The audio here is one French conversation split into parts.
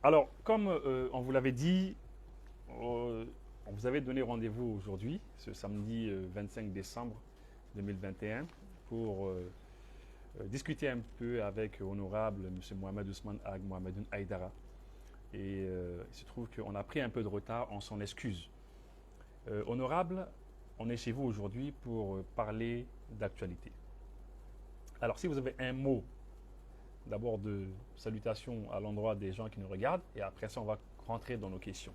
Alors, comme on vous l'avait dit, on vous avait donné rendez-vous aujourd'hui, ce samedi 25 décembre 2021, pour discuter un peu avec Honorable M. Mohamed Ousmane Ag Mohamedoun Aïdara. Et il se trouve qu'on a pris un peu de retard, on s'en excuse. Honorable, on est chez vous aujourd'hui pour parler d'actualité. Alors, si vous avez un mot, d'abord de salutation à l'endroit des gens qui nous regardent, et après ça, on va rentrer dans nos questions.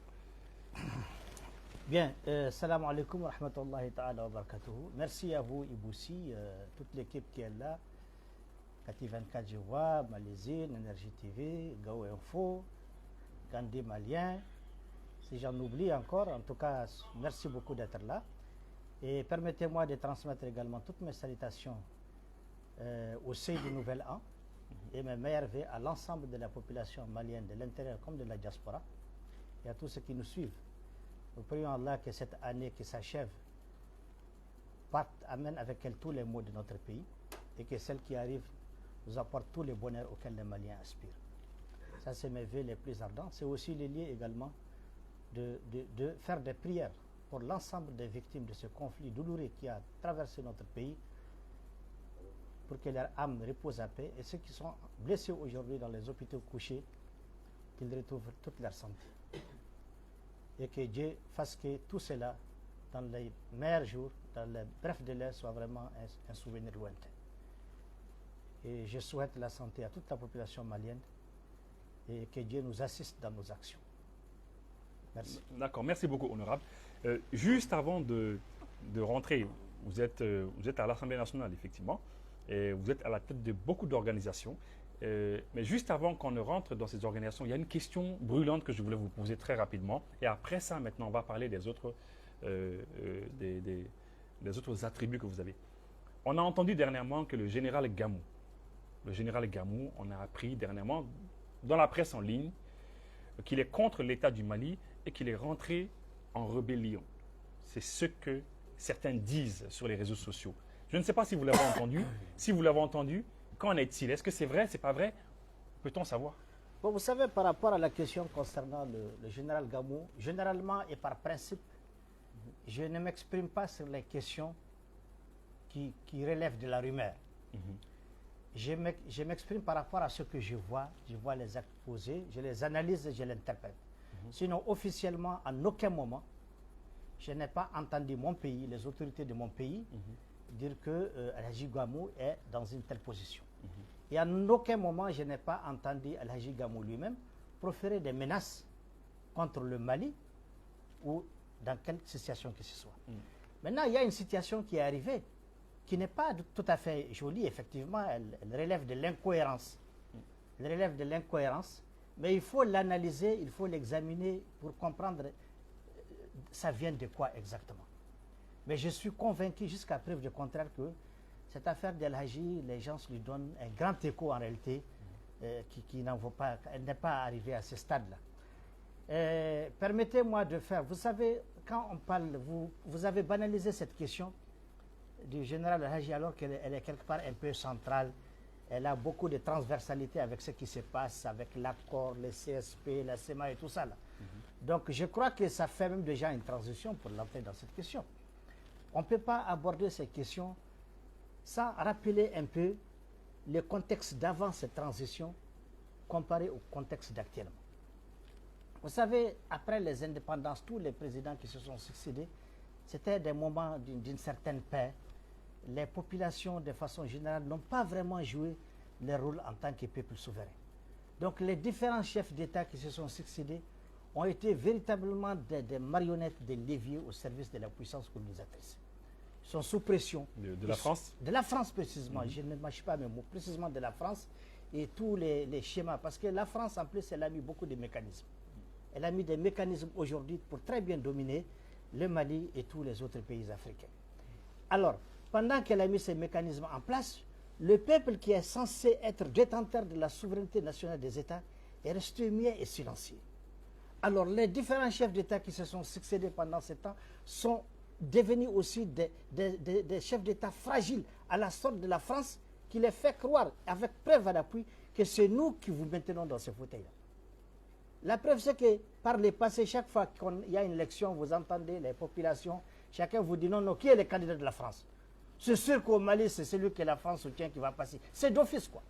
Bien, salam alaikum wa rahmatullahi ta'ala wa barakatuhu. Merci à vous, Iboussi, toute l'équipe qui est là. Kati 24 je vois, Malaisine, Énergie TV, Gao Info, Gandhi Malien. Si j'en oublie encore, en tout cas, merci beaucoup d'être là. Et permettez-moi de transmettre également toutes mes salutations au sein du Nouvel An et mes meilleurs vœux à l'ensemble de la population malienne, de l'intérieur comme de la diaspora, et à tous ceux qui nous suivent. Nous prions Allah que cette année qui s'achève amène avec elle tous les maux de notre pays et que celle qui arrive nous apporte tous les bonheurs auxquels les Maliens aspirent. Ça, c'est mes vœux les plus ardents. C'est aussi le lieu également de faire des prières pour l'ensemble des victimes de ce conflit douloureux qui a traversé notre pays, pour que leur âme repose à paix, et ceux qui sont blessés aujourd'hui dans les hôpitaux couchés, qu'ils retrouvent toute leur santé. Et que Dieu fasse que tout cela, dans les meilleurs jours, dans les brefs délais, soit vraiment un souvenir lointain. Et je souhaite la santé à toute la population malienne et que Dieu nous assiste dans nos actions. Merci. D'accord, merci beaucoup, Honorable. Juste avant de rentrer, vous êtes à l'Assemblée nationale, effectivement, et vous êtes à la tête de beaucoup d'organisations. Mais juste avant qu'on ne rentre dans ces organisations, il y a une question brûlante que je voulais vous poser très rapidement. Et après ça, maintenant, on va parler des autres attributs que vous avez. On a entendu dernièrement que le général Gamou, on a appris dernièrement dans la presse en ligne qu'il est contre l'État du Mali et qu'il est rentré en rébellion. C'est ce que certains disent sur les réseaux sociaux. Je ne sais pas si vous l'avez entendu. Si vous l'avez entendu, qu'en est-il? Est-ce que c'est vrai, c'est pas vrai? Peut-on savoir? Bon, vous savez, par rapport à la question concernant le général Gamou, généralement et par principe, je ne m'exprime pas sur les questions qui relèvent de la rumeur. Je m'exprime par rapport à ce que je vois les actes posés, je les analyse et je les interprète. Sinon, officiellement, en aucun moment, je n'ai pas entendu mon pays, les autorités de mon pays, dire que Al-Haji Gamou est dans une telle position. Et en aucun moment, je n'ai pas entendu Al-Haji Gamou lui-même proférer des menaces contre le Mali ou dans quelle situation que ce soit. Maintenant, il y a une situation qui est arrivée qui n'est pas tout à fait jolie, effectivement, elle relève de l'incohérence. Elle relève de l'incohérence, mais il faut l'analyser, il faut l'examiner pour comprendre ça vient de quoi exactement. Mais je suis convaincu jusqu'à preuve du contraire que cette affaire d'El-Haji, les gens lui donnent un grand écho en réalité qui n'en vaut pas, elle n'est pas arrivée à ce stade-là. Permettez-moi de faire, vous savez, quand on parle, vous avez banalisé cette question du général El-Haji alors qu'elle est quelque part un peu centrale. Elle a beaucoup de transversalité avec ce qui se passe, avec l'accord, le CSP, la CEMA et tout ça. Là. Donc je crois que ça fait même déjà une transition pour l'entrer dans cette question. On ne peut pas aborder ces questions sans rappeler un peu le contexte d'avant cette transition comparé au contexte d'actuellement. Vous savez, après les indépendances, tous les présidents qui se sont succédés, c'était des moments d'une certaine paix. Les populations, de façon générale, n'ont pas vraiment joué leur rôle en tant que peuple souverain. Donc les différents chefs d'État qui se sont succédés ont été véritablement des marionnettes, des leviers au service de la puissance colonisatrice. Ils sont sous pression. De la France? De la France précisément, je ne mâche pas mes mots, précisément de la France et tous les schémas. Parce que la France, en plus, elle a mis beaucoup de mécanismes. Elle a mis des mécanismes aujourd'hui pour très bien dominer le Mali et tous les autres pays africains. Alors, pendant qu'elle a mis ces mécanismes en place, le peuple qui est censé être détenteur de la souveraineté nationale des États est resté muet et silencieux. Alors, les différents chefs d'État qui se sont succédés pendant ce temps sont devenus aussi des chefs d'État fragiles, à la sorte de la France, qui les fait croire, avec preuve à l'appui, que c'est nous qui vous maintenons dans ce fauteuil-là. La preuve, c'est que par le passé, chaque fois qu'il y a une élection, vous entendez les populations, chacun vous dit non, non, qui est le candidat de la France? C'est sûr qu'au Mali, c'est celui que la France soutient qui va passer. C'est d'office, quoi.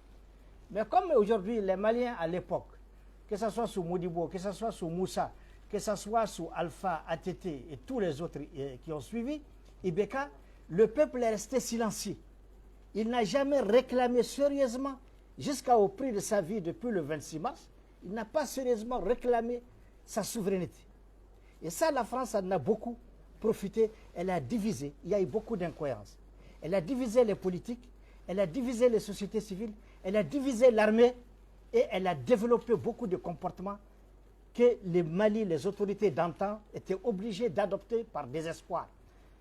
Mais comme aujourd'hui, les Maliens à l'époque, que ce soit sous Modibo, que ce soit sous Moussa, que ce soit sous Alpha, ATT et tous les autres qui ont suivi, Ibeka, le peuple est resté silencieux. Il n'a jamais réclamé sérieusement, jusqu'au prix de sa vie depuis le 26 mars, il n'a pas sérieusement réclamé sa souveraineté. Et ça, la France en a beaucoup profité. Elle a divisé. Il y a eu beaucoup d'incohérences. Elle a divisé les politiques, elle a divisé les sociétés civiles, elle a divisé l'armée et elle a développé beaucoup de comportements que les Mali, les autorités d'antan étaient obligées d'adopter par désespoir.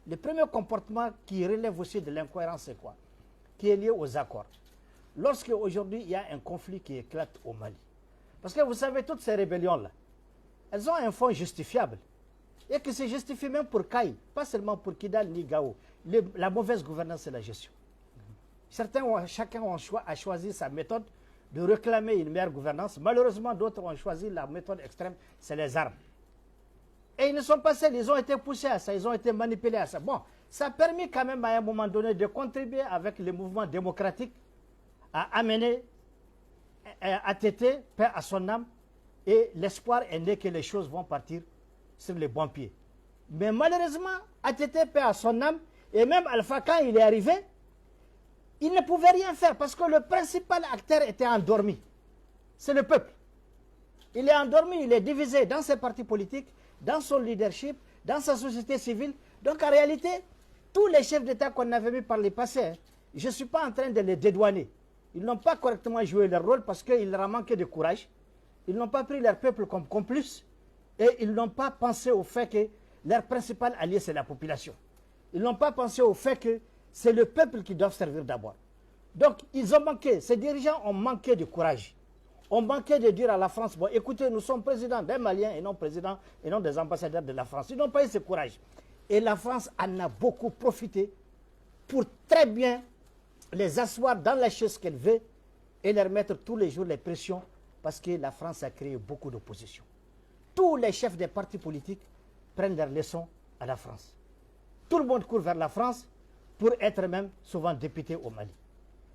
Le premier comportement qui relève aussi de l'incohérence, c'est quoi? Qui est lié aux accords. Lorsque aujourd'hui il y a un conflit qui éclate au Mali, parce que vous savez, toutes ces rébellions-là, elles ont un fond justifiable. Et que c'est justifié même pour Kaï, pas seulement pour Kidal ni Gao. La mauvaise gouvernance, c'est la gestion. Chacun a choisi sa méthode de réclamer une meilleure gouvernance. Malheureusement, d'autres ont choisi la méthode extrême, c'est les armes. Et ils ne sont pas seuls, ils ont été poussés à ça, ils ont été manipulés à ça. Bon, ça a permis quand même à un moment donné de contribuer avec les mouvements démocratiques à amener ATT, paix à son âme, et l'espoir est né que les choses vont partir sur les bons pieds. Mais malheureusement, ATT, paix à son âme, et même Alpha, quand il est arrivé, il ne pouvait rien faire parce que le principal acteur était endormi. C'est le peuple. Il est endormi, il est divisé dans ses partis politiques, dans son leadership, dans sa société civile. Donc en réalité, tous les chefs d'État qu'on avait mis par le passé, je ne suis pas en train de les dédouaner. Ils n'ont pas correctement joué leur rôle parce qu'il leur a manqué de courage. Ils n'ont pas pris leur peuple comme complice et ils n'ont pas pensé au fait que leur principal allié, c'est la population. Ils n'ont pas pensé au fait que c'est le peuple qui doit servir d'abord. Donc, ils ont manqué, ces dirigeants ont manqué de courage. Ont manqué de dire à la France, bon, écoutez, nous sommes présidents des Maliens et non des ambassadeurs de la France. Ils n'ont pas eu ce courage. Et la France en a beaucoup profité pour très bien les asseoir dans la chaise qu'elle veut et leur mettre tous les jours les pressions parce que la France a créé beaucoup d'opposition. Tous les chefs des partis politiques prennent leurs leçons à la France. Tout le monde court vers la France pour être même souvent député au Mali.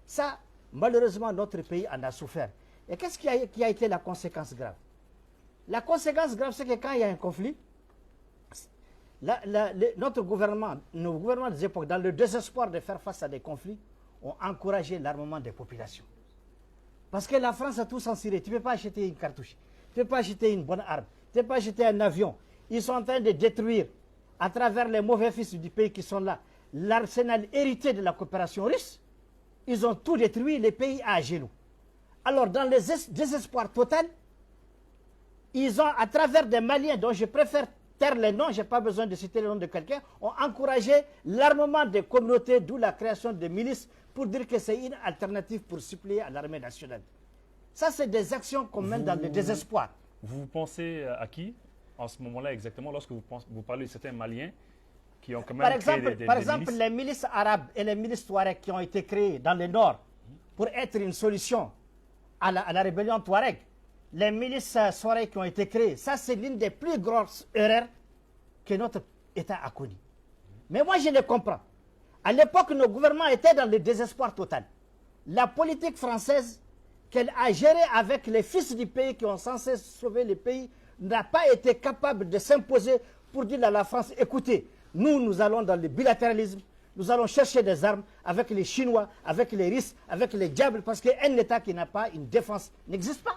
Ça, malheureusement, notre pays en a souffert. Et qu'est-ce qui a été la conséquence grave? La conséquence grave, c'est que quand il y a un conflit, nos gouvernements des époques, dans le désespoir de faire face à des conflits, ont encouragé l'armement des populations. Parce que la France a tout censuré. Tu ne peux pas acheter une cartouche, tu ne peux pas acheter une bonne arme, tu ne peux pas acheter un avion. Ils sont en train de détruire, à travers les mauvais fils du pays qui sont là, l'arsenal hérité de la coopération russe. Ils ont tout détruit, les pays à genoux. Alors, dans le désespoir total, ils ont, à travers des Maliens, dont je préfère taire les noms, je n'ai pas besoin de citer le nom de quelqu'un, ont encouragé l'armement des communautés, d'où la création de milices, pour dire que c'est une alternative pour suppléer à l'armée nationale. Ça, c'est des actions qu'on mène dans le désespoir. Vous pensez à qui en ce moment-là exactement, lorsque vous parlez de certains Maliens qui ont quand même par exemple, les milices arabes et les milices touareg qui ont été créées dans le nord pour être une solution à la rébellion touareg, les milices touareg qui ont été créées, ça c'est l'une des plus grosses erreurs que notre État a connues. Mais moi je les comprends. À l'époque, nos gouvernements étaient dans le désespoir total. La politique française qu'elle a gérée avec les fils du pays qui ont censé sauver le pays n'a pas été capable de s'imposer pour dire à la France, écoutez, nous allons dans le bilatéralisme, nous allons chercher des armes avec les Chinois, avec les Russes, avec les diables, parce qu'un État qui n'a pas une défense n'existe pas.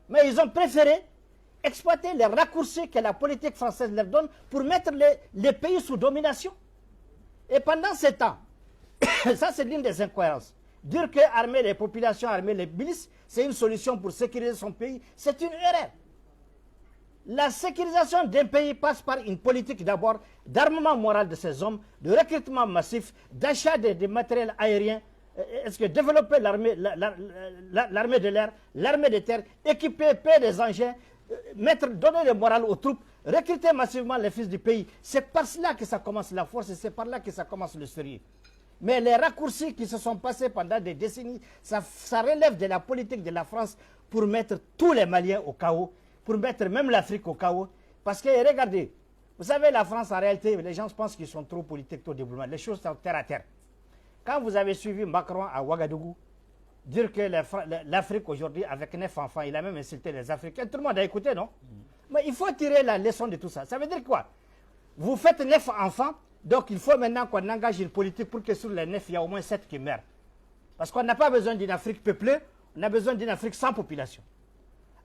Mais ils ont préféré exploiter les raccourcis que la politique française leur donne pour mettre les pays sous domination. Et pendant ce temps, ça c'est l'une des incohérences. Dire que armer les populations, armer les milices, c'est une solution pour sécuriser son pays, c'est une erreur. La sécurisation d'un pays passe par une politique d'abord d'armement moral de ces hommes, de recrutement massif, d'achat de matériel aérien. Est-ce que développer l'armée de l'air, l'armée de terre, équiper, payer des engins, donner le moral aux troupes, recruter massivement les fils du pays, c'est par cela que ça commence la force et c'est par là que ça commence le sérieux. Mais les raccourcis qui se sont passés pendant des décennies, ça relève de la politique de la France pour mettre tous les Maliens au chaos, pour mettre même l'Afrique au chaos. Parce que regardez, vous savez, la France, en réalité, les gens pensent qu'ils sont trop politiques, trop développement. Les choses sont terre à terre. Quand vous avez suivi Macron à Ouagadougou, dire que l'Afrique aujourd'hui, avec 9 enfants, il a même insulté les Africains, tout le monde a écouté, non? Mais il faut tirer la leçon de tout ça. Ça veut dire quoi? Vous faites 9 enfants, donc il faut maintenant qu'on engage une politique pour que sur les 9, il y a au moins 7 qui meurent. Parce qu'on n'a pas besoin d'une Afrique peuplée, on a besoin d'une Afrique sans population.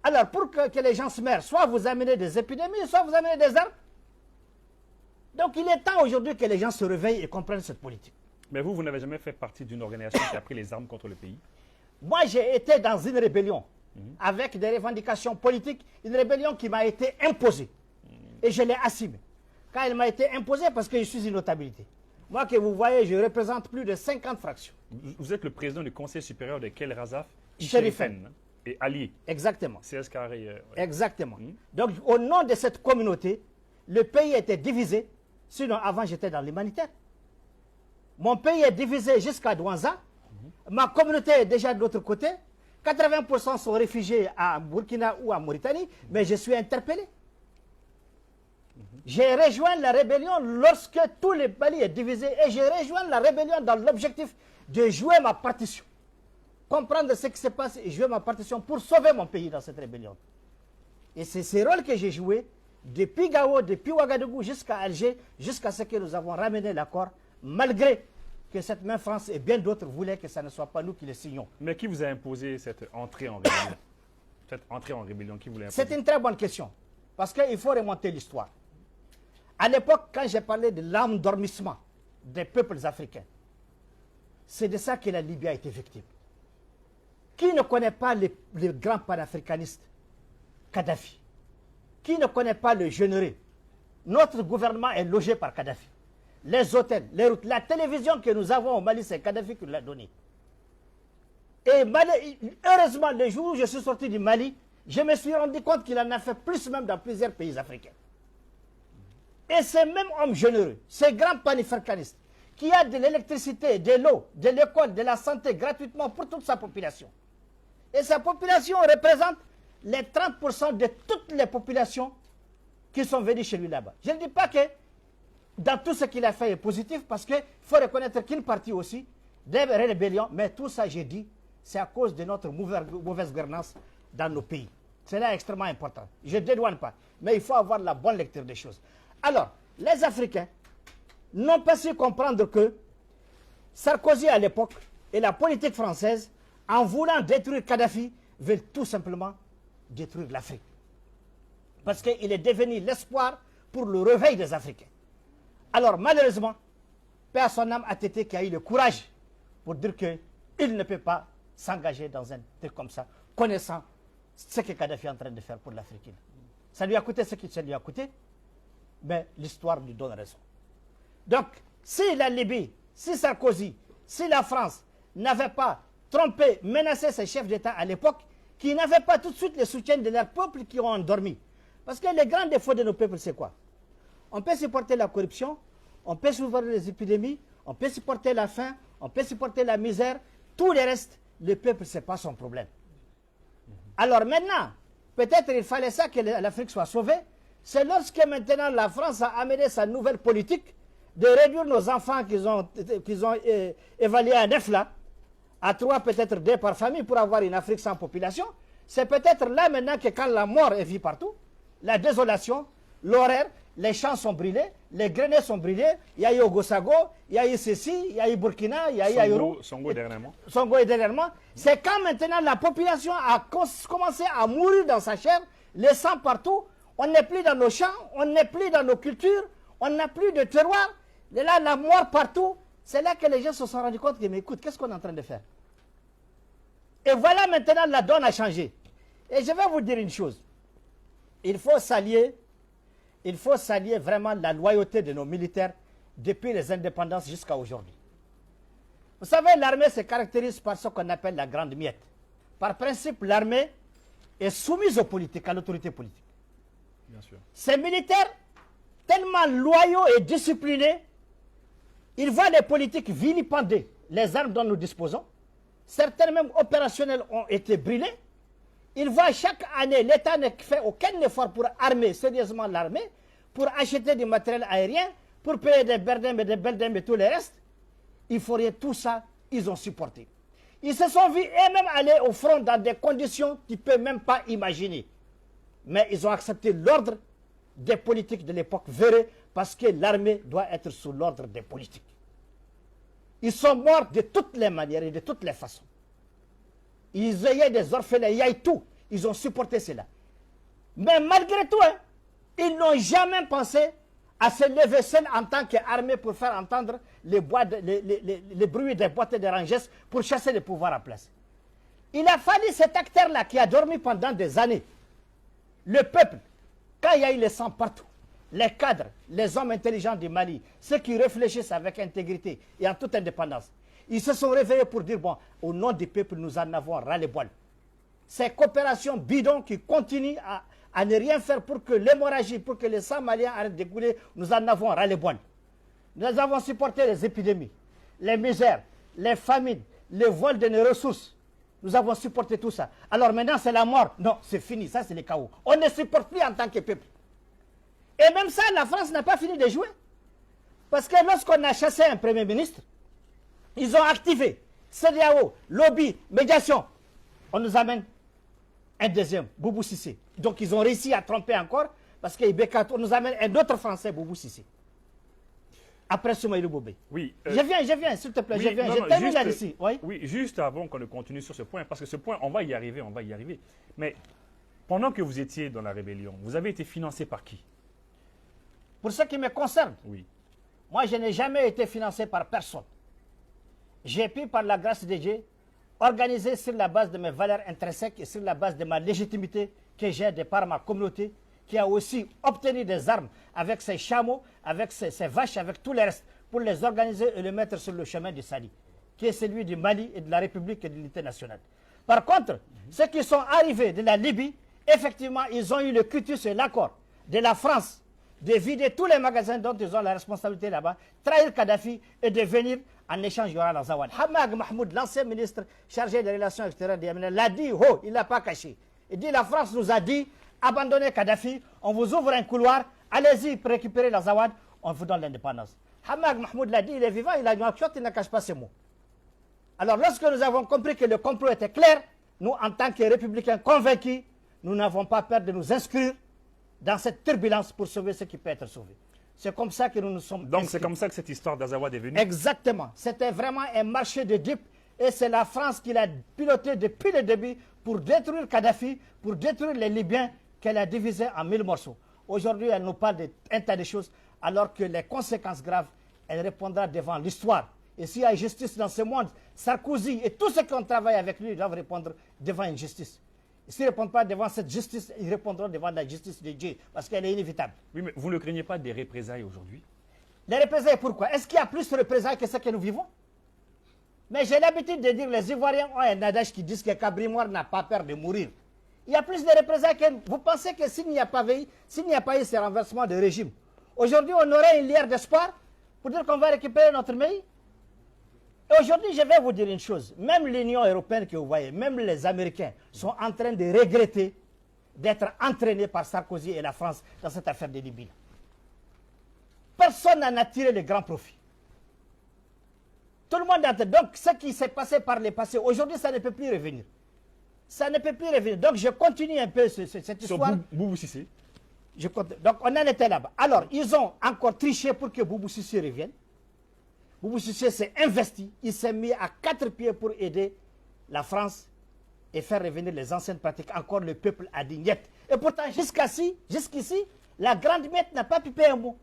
Alors, pour que les gens se meurent, soit vous amenez des épidémies, soit vous amenez des armes. Donc, il est temps aujourd'hui que les gens se réveillent et comprennent cette politique. Mais vous n'avez jamais fait partie d'une organisation qui a pris les armes contre le pays? Moi, j'ai été dans une rébellion avec des revendications politiques, une rébellion qui m'a été imposée. Et je l'ai assumée. Quand elle m'a été imposée, parce que je suis une notabilité. Moi, que vous voyez, je représente plus de 50 fractions. Vous êtes le président du Conseil supérieur de Kel Razaf Chérifen. Et allié. Exactement. CS Carré. Ouais. Exactement. Donc, au nom de cette communauté, le pays était divisé. Sinon, avant, j'étais dans l'humanitaire. Mon pays est divisé jusqu'à Douanza. Ma communauté est déjà de l'autre côté. 80% sont réfugiés à Burkina ou à Mauritanie, mais je suis interpellé. J'ai rejoint la rébellion lorsque tout le Mali est divisé et j'ai rejoint la rébellion dans l'objectif de jouer ma partition. Comprendre ce qui se passe et jouer ma partition pour sauver mon pays dans cette rébellion. Et c'est ce rôle que j'ai joué depuis Gao, depuis Ouagadougou jusqu'à Alger, jusqu'à ce que nous avons ramené l'accord, malgré que cette même France et bien d'autres voulaient que ce ne soit pas nous qui le signons. Mais qui vous a imposé cette entrée en rébellion? Cette entrée en rébellion, qui vous l'a imposé? C'est une très bonne question, parce qu'il faut remonter l'histoire. À l'époque, quand j'ai parlé de l'endormissement des peuples africains, c'est de ça que la Libye a été victime. Qui ne connaît pas le grand panafricaniste Kadhafi? Qui ne connaît pas le généreux? Notre gouvernement est logé par Kadhafi. Les hôtels, les routes, la télévision que nous avons au Mali, c'est Kadhafi qui l'a donnée. Et heureusement, le jour où je suis sorti du Mali, je me suis rendu compte qu'il en a fait plus même dans plusieurs pays africains. Et ce même homme généreux, ce grand panafricaniste, qui a de l'électricité, de l'eau, de l'école, de la santé gratuitement pour toute sa population. Et sa population représente les 30% de toutes les populations qui sont venues chez lui là-bas. Je ne dis pas que dans tout ce qu'il a fait est positif, parce qu'il faut reconnaître qu'une partie aussi des rébellions, mais tout ça, j'ai dit, c'est à cause de notre mauvaise gouvernance dans nos pays. C'est là extrêmement important. Je ne dédouane pas, mais il faut avoir la bonne lecture des choses. Alors, les Africains n'ont pas su comprendre que Sarkozy à l'époque et la politique française, en voulant détruire Kadhafi, veulent tout simplement détruire l'Afrique. Parce qu'il est devenu l'espoir pour le réveil des Africains. Alors malheureusement, Père son âme a été qui a eu le courage pour dire qu'il ne peut pas s'engager dans un truc comme ça, connaissant ce que Kadhafi est en train de faire pour l'Afrique. Ça lui a coûté ce que ça lui a coûté, mais l'histoire lui donne raison. Donc, si la Libye, si Sarkozy, si la France n'avaient pas trompé, menacé ses chefs d'État à l'époque, qui n'avaient pas tout de suite le soutien de leur peuple qui ont endormi. Parce que le grand défaut de nos peuples, c'est quoi? On peut supporter la corruption, on peut supporter les épidémies, on peut supporter la faim, on peut supporter la misère. Tout le reste, le peuple, ce n'est pas son problème. Alors maintenant, peut-être il fallait ça que l'Afrique soit sauvée. C'est lorsque maintenant la France a amené sa nouvelle politique de réduire nos enfants qu'ils ont évalués à 9 là, à 3 peut-être 2 par famille pour avoir une Afrique sans population. C'est peut-être là maintenant que quand la mort est vue partout, la désolation, l'horreur, les champs sont brûlés, les grenades sont brûlés, il y a eu Ogosago, il y a eu ceci, il y a eu Burkina, il y a eu Ayuru. Songo dernièrement. Songo dernièrement. C'est quand maintenant la population a commencé à mourir dans sa chair, les sangs partout, on n'est plus dans nos champs, on n'est plus dans nos cultures, on n'a plus de terroir, et là la mort partout. C'est là que les gens se sont rendus compte que, mais écoute, qu'est-ce qu'on est en train de faire? Et voilà maintenant la donne a changé. Et je vais vous dire une chose. Il faut saluer vraiment la loyauté de nos militaires depuis les indépendances jusqu'à aujourd'hui. Vous savez, l'armée se caractérise par ce qu'on appelle la grande miette. Par principe, l'armée est soumise aux politiques, à l'autorité politique. Bien sûr. Ces militaires, tellement loyaux et disciplinés, ils voient les politiques vilipender les armes dont nous disposons. Certaines même opérationnelles ont été brûlées. Il voit chaque année, l'État ne fait aucun effort pour armer sérieusement l'armée, pour acheter du matériel aérien, pour payer des Berdem et des Beldem et tout le reste. Il faut rien, tout ça, ils ont supporté. Ils se sont vus eux-mêmes aller au front dans des conditions qu'ils ne peuvent même pas imaginer. Mais ils ont accepté l'ordre des politiques de l'époque véreux parce que l'armée doit être sous l'ordre des politiques. Ils sont morts de toutes les manières et de toutes les façons. Ils avaient des orphelins, il y a tout. Ils ont supporté cela. Mais malgré tout, hein, ils n'ont jamais pensé à se lever seul en tant qu'armée pour faire entendre les bruits des boîtes de Rangers pour chasser le pouvoir en place. Il a fallu cet acteur-là qui a dormi pendant des années. Le peuple, quand il y a eu le sang partout, les cadres, les hommes intelligents du Mali, ceux qui réfléchissent avec intégrité et en toute indépendance, ils se sont réveillés pour dire, bon, au nom du peuple, nous en avons ras-le-bol. Ces coopérations bidons qui continuent à ne rien faire pour que l'hémorragie, pour que les sang maliens arrêtent de couler, nous en avons ras-le-bol. Nous avons supporté les épidémies, les misères, les famines, le vol de nos ressources. Nous avons supporté tout ça. Alors maintenant, c'est la mort. Non, c'est fini, ça c'est le chaos. On ne supporte plus en tant que peuple. Et même ça, la France n'a pas fini de jouer. Parce que lorsqu'on a chassé un Premier ministre, ils ont activé CEDEAO, lobby, médiation. On nous amène un deuxième, Boubou Cissé. Donc ils ont réussi à tromper encore, parce qu'on nous amène un autre Français, Boubou Cissé. Après Soumaïlou Boubé. Oui. Je viens, s'il te plaît, oui, je viens. Je termine là-dessus. Oui, juste avant qu'on ne continue sur ce point, parce que ce point, on va y arriver. Mais pendant que vous étiez dans la rébellion, vous avez été financé par qui? Pour ce qui me concerne, oui. Moi, je n'ai jamais été financé par personne. J'ai pu, par la grâce de Dieu, organiser sur la base de mes valeurs intrinsèques et sur la base de ma légitimité que j'ai de par ma communauté, qui a aussi obtenu des armes avec ses chameaux, avec ses vaches, avec tout le reste, pour les organiser et les mettre sur le chemin du Sali, qui est celui du Mali et de la République et de l'unité nationale. Par contre, ceux qui sont arrivés de la Libye, effectivement, ils ont eu le cutus et l'accord de la France de vider tous les magasins dont ils ont la responsabilité là-bas, trahir Kadhafi et de venir en échange, il y aura la Zawad. Hamad Mahmoud, l'ancien ministre chargé des relations extérieures du Yémen, l'a dit, il ne l'a pas caché. Il dit, la France nous a dit, abandonnez Kadhafi, on vous ouvre un couloir, allez-y pour récupérer la Zawad, on vous donne l'indépendance. Hamad Mahmoud l'a dit, il est vivant, il a une action, il ne cache pas ses mots. Alors lorsque nous avons compris que le complot était clair, nous, en tant que républicains convaincus, nous n'avons pas peur de nous inscrire dans cette turbulence pour sauver ce qui peut être sauvé. C'est comme ça que nous nous sommes Donc inscrits. c'est comme ça que cette histoire d'Azawad est venue. Exactement. C'était vraiment un marché de dupes et c'est la France qui l'a piloté depuis le début pour détruire Kadhafi, pour détruire les Libyens qu'elle a divisés en 1000 morceaux. Aujourd'hui, elle nous parle d'un tas de choses alors que les conséquences graves, elle répondra devant l'histoire. Et s'il y a justice dans ce monde, Sarkozy et tous ceux qui ont travaillé avec lui doivent répondre devant une justice. S'ils ne répondent pas devant cette justice, ils répondront devant la justice de Dieu, parce qu'elle est inévitable. Oui, mais vous ne craignez pas des représailles aujourd'hui? Les représailles, pourquoi? Est-ce qu'il y a plus de représailles que ce que nous vivons? Mais j'ai l'habitude de dire, les Ivoiriens ont un adage qui dit que Cabri-Moir n'a pas peur de mourir. Il y a plus de représailles que... Vous pensez que s'il n'y a pas eu ce renversement de régime, aujourd'hui on aurait une lueur d'espoir pour dire qu'on va récupérer notre pays? Et aujourd'hui, je vais vous dire une chose. Même l'Union européenne que vous voyez, même les Américains sont en train de regretter d'être entraînés par Sarkozy et la France dans cette affaire de Libye. Personne n'en a tiré le grand profit. Tout le monde a... Donc, ce qui s'est passé par le passé, aujourd'hui, ça ne peut plus revenir. Ça ne peut plus revenir. Donc, je continue un peu cette histoire. Boubou Cissé. Donc, on en était là-bas. Alors, ils ont encore triché pour que Boubou Cissé revienne. Boubou Cissé s'est investi, il s'est mis à 4 pieds pour aider la France et faire revenir les anciennes pratiques. Encore le peuple a dit niet. Et pourtant, jusqu'ici, la grande miette n'a pas pipé un mot.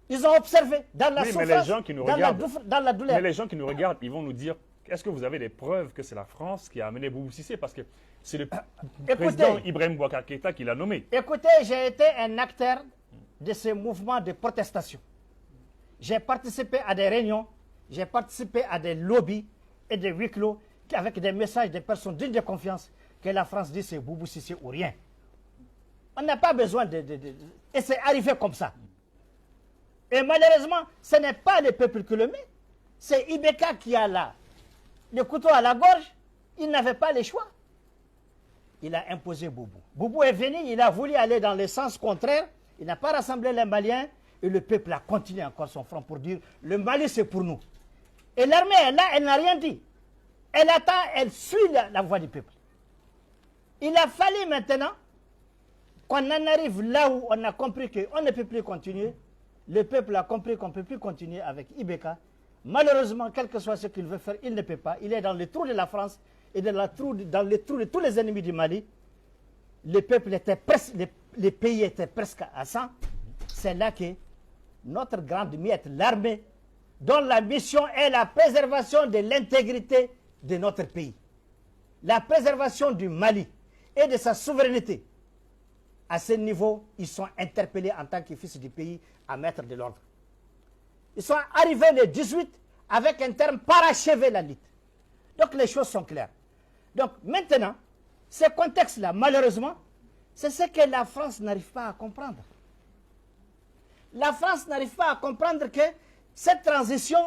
Ils ont observé dans la souffrance, mais les gens qui nous regardent, dans la douleur. Mais les gens qui nous regardent, ils vont nous dire, est-ce que vous avez des preuves que c'est la France qui a amené Boubou Cissé? Parce que c'est le président Ibrahim Boubacar Keïta qui l'a nommé. Écoutez, j'ai été un acteur de ce mouvement de protestation. J'ai participé à des réunions, j'ai participé à des lobbies et des huis clos avec des messages de personnes dignes de confiance que la France dit c'est Boubou Cissé ou rien. On n'a pas besoin de... Et c'est arrivé comme ça. Et malheureusement, ce n'est pas le peuple qui le met. C'est Ibeka qui a là le couteau à la gorge. Il n'avait pas le choix. il a imposé Boubou. Boubou est venu, il a voulu aller dans le sens contraire, il n'a pas rassemblé les Maliens, et le peuple a continué encore son front pour dire, le Mali c'est pour nous. Et l'armée est là, elle n'a rien dit. Elle attend, elle suit la voix du peuple. Il a fallu maintenant qu'on en arrive là où on a compris qu'on ne peut plus continuer. Le peuple a compris qu'on ne peut plus continuer avec Ibeka. Malheureusement, quel que soit ce qu'il veut faire, il ne peut pas. Il est dans le trou de la France et dans le trou de tous les ennemis du Mali. Le peuple était presque, les pays étaient presque à 100. C'est là que notre grande miette, l'armée, dont la mission est la préservation de l'intégrité de notre pays, la préservation du Mali et de sa souveraineté. À ce niveau, ils sont interpellés en tant que fils du pays à mettre de l'ordre. Ils sont arrivés le 18 avec un terme parachever la lutte. Donc les choses sont claires. Donc maintenant, ce contexte-là, malheureusement, c'est ce que la France n'arrive pas à comprendre. La France n'arrive pas à comprendre que cette transition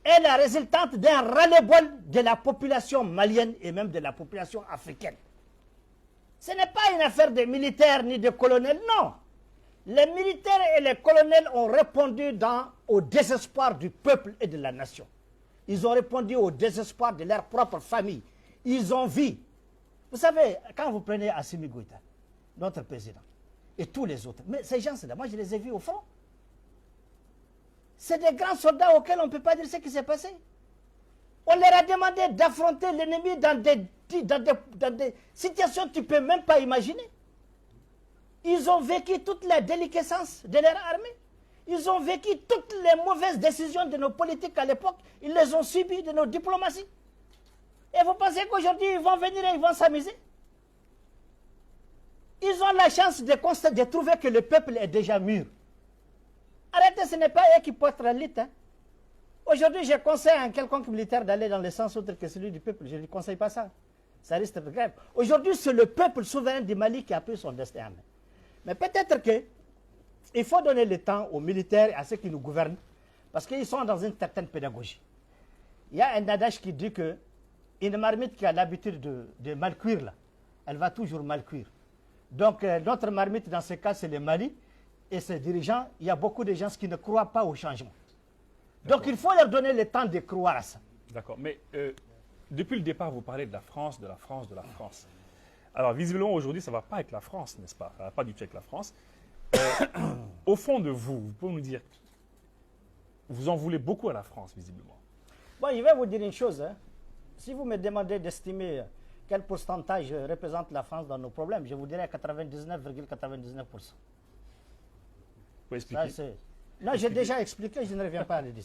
est la résultante d'un ras-le-bol de la population malienne et même de la population africaine. Ce n'est pas une affaire de militaires ni de colonels, non. Les militaires et les colonels ont répondu au désespoir du peuple et de la nation. Ils ont répondu au désespoir de leur propre famille. Ils ont vu. Vous savez, quand vous prenez Assimi Goïta, notre président, et tous les autres, mais ces gens-là, moi je les ai vus au front. C'est des grands soldats auxquels on ne peut pas dire ce qui s'est passé. On leur a demandé d'affronter l'ennemi dans des situations que tu ne peux même pas imaginer. Ils ont vécu toute la déliquescence de leur armée. Ils ont vécu toutes les mauvaises décisions de nos politiques à l'époque. Ils les ont subies de nos diplomaties. Et vous pensez qu'aujourd'hui, ils vont venir et ils vont s'amuser? Ils ont la chance de trouver que le peuple est déjà mûr. Arrêtez, ce n'est pas eux qui portent la lutte. Hein. Aujourd'hui, je conseille à un quelconque militaire d'aller dans le sens autre que celui du peuple. Je ne lui conseille pas ça. Ça risque de grève. Aujourd'hui, c'est le peuple souverain du Mali qui a pris son destin en main. Mais peut-être qu'il faut donner le temps aux militaires et à ceux qui nous gouvernent, parce qu'ils sont dans une certaine pédagogie. Il y a un adage qui dit que une marmite qui a l'habitude de mal cuire, là, elle va toujours mal cuire. Donc, notre marmite, dans ce cas, c'est le Mali. Et ses dirigeants, il y a beaucoup de gens qui ne croient pas au changement. Donc, il faut leur donner le temps de croire à ça. D'accord. Mais depuis le départ, vous parlez de la France, de la France, de la France. Alors, visiblement, aujourd'hui, ça ne va pas avec la France, n'est-ce pas? Ça ne va pas du tout avec la France. Au fond de vous, vous pouvez nous dire, vous en voulez beaucoup à la France, visiblement. Bon, je vais vous dire une chose. Hein. Si vous me demandez d'estimer quel pourcentage représente la France dans nos problèmes, je vous dirais 99,99%. Vous pouvez expliquer? Non, j'ai déjà expliqué, je ne reviens pas à l'idée.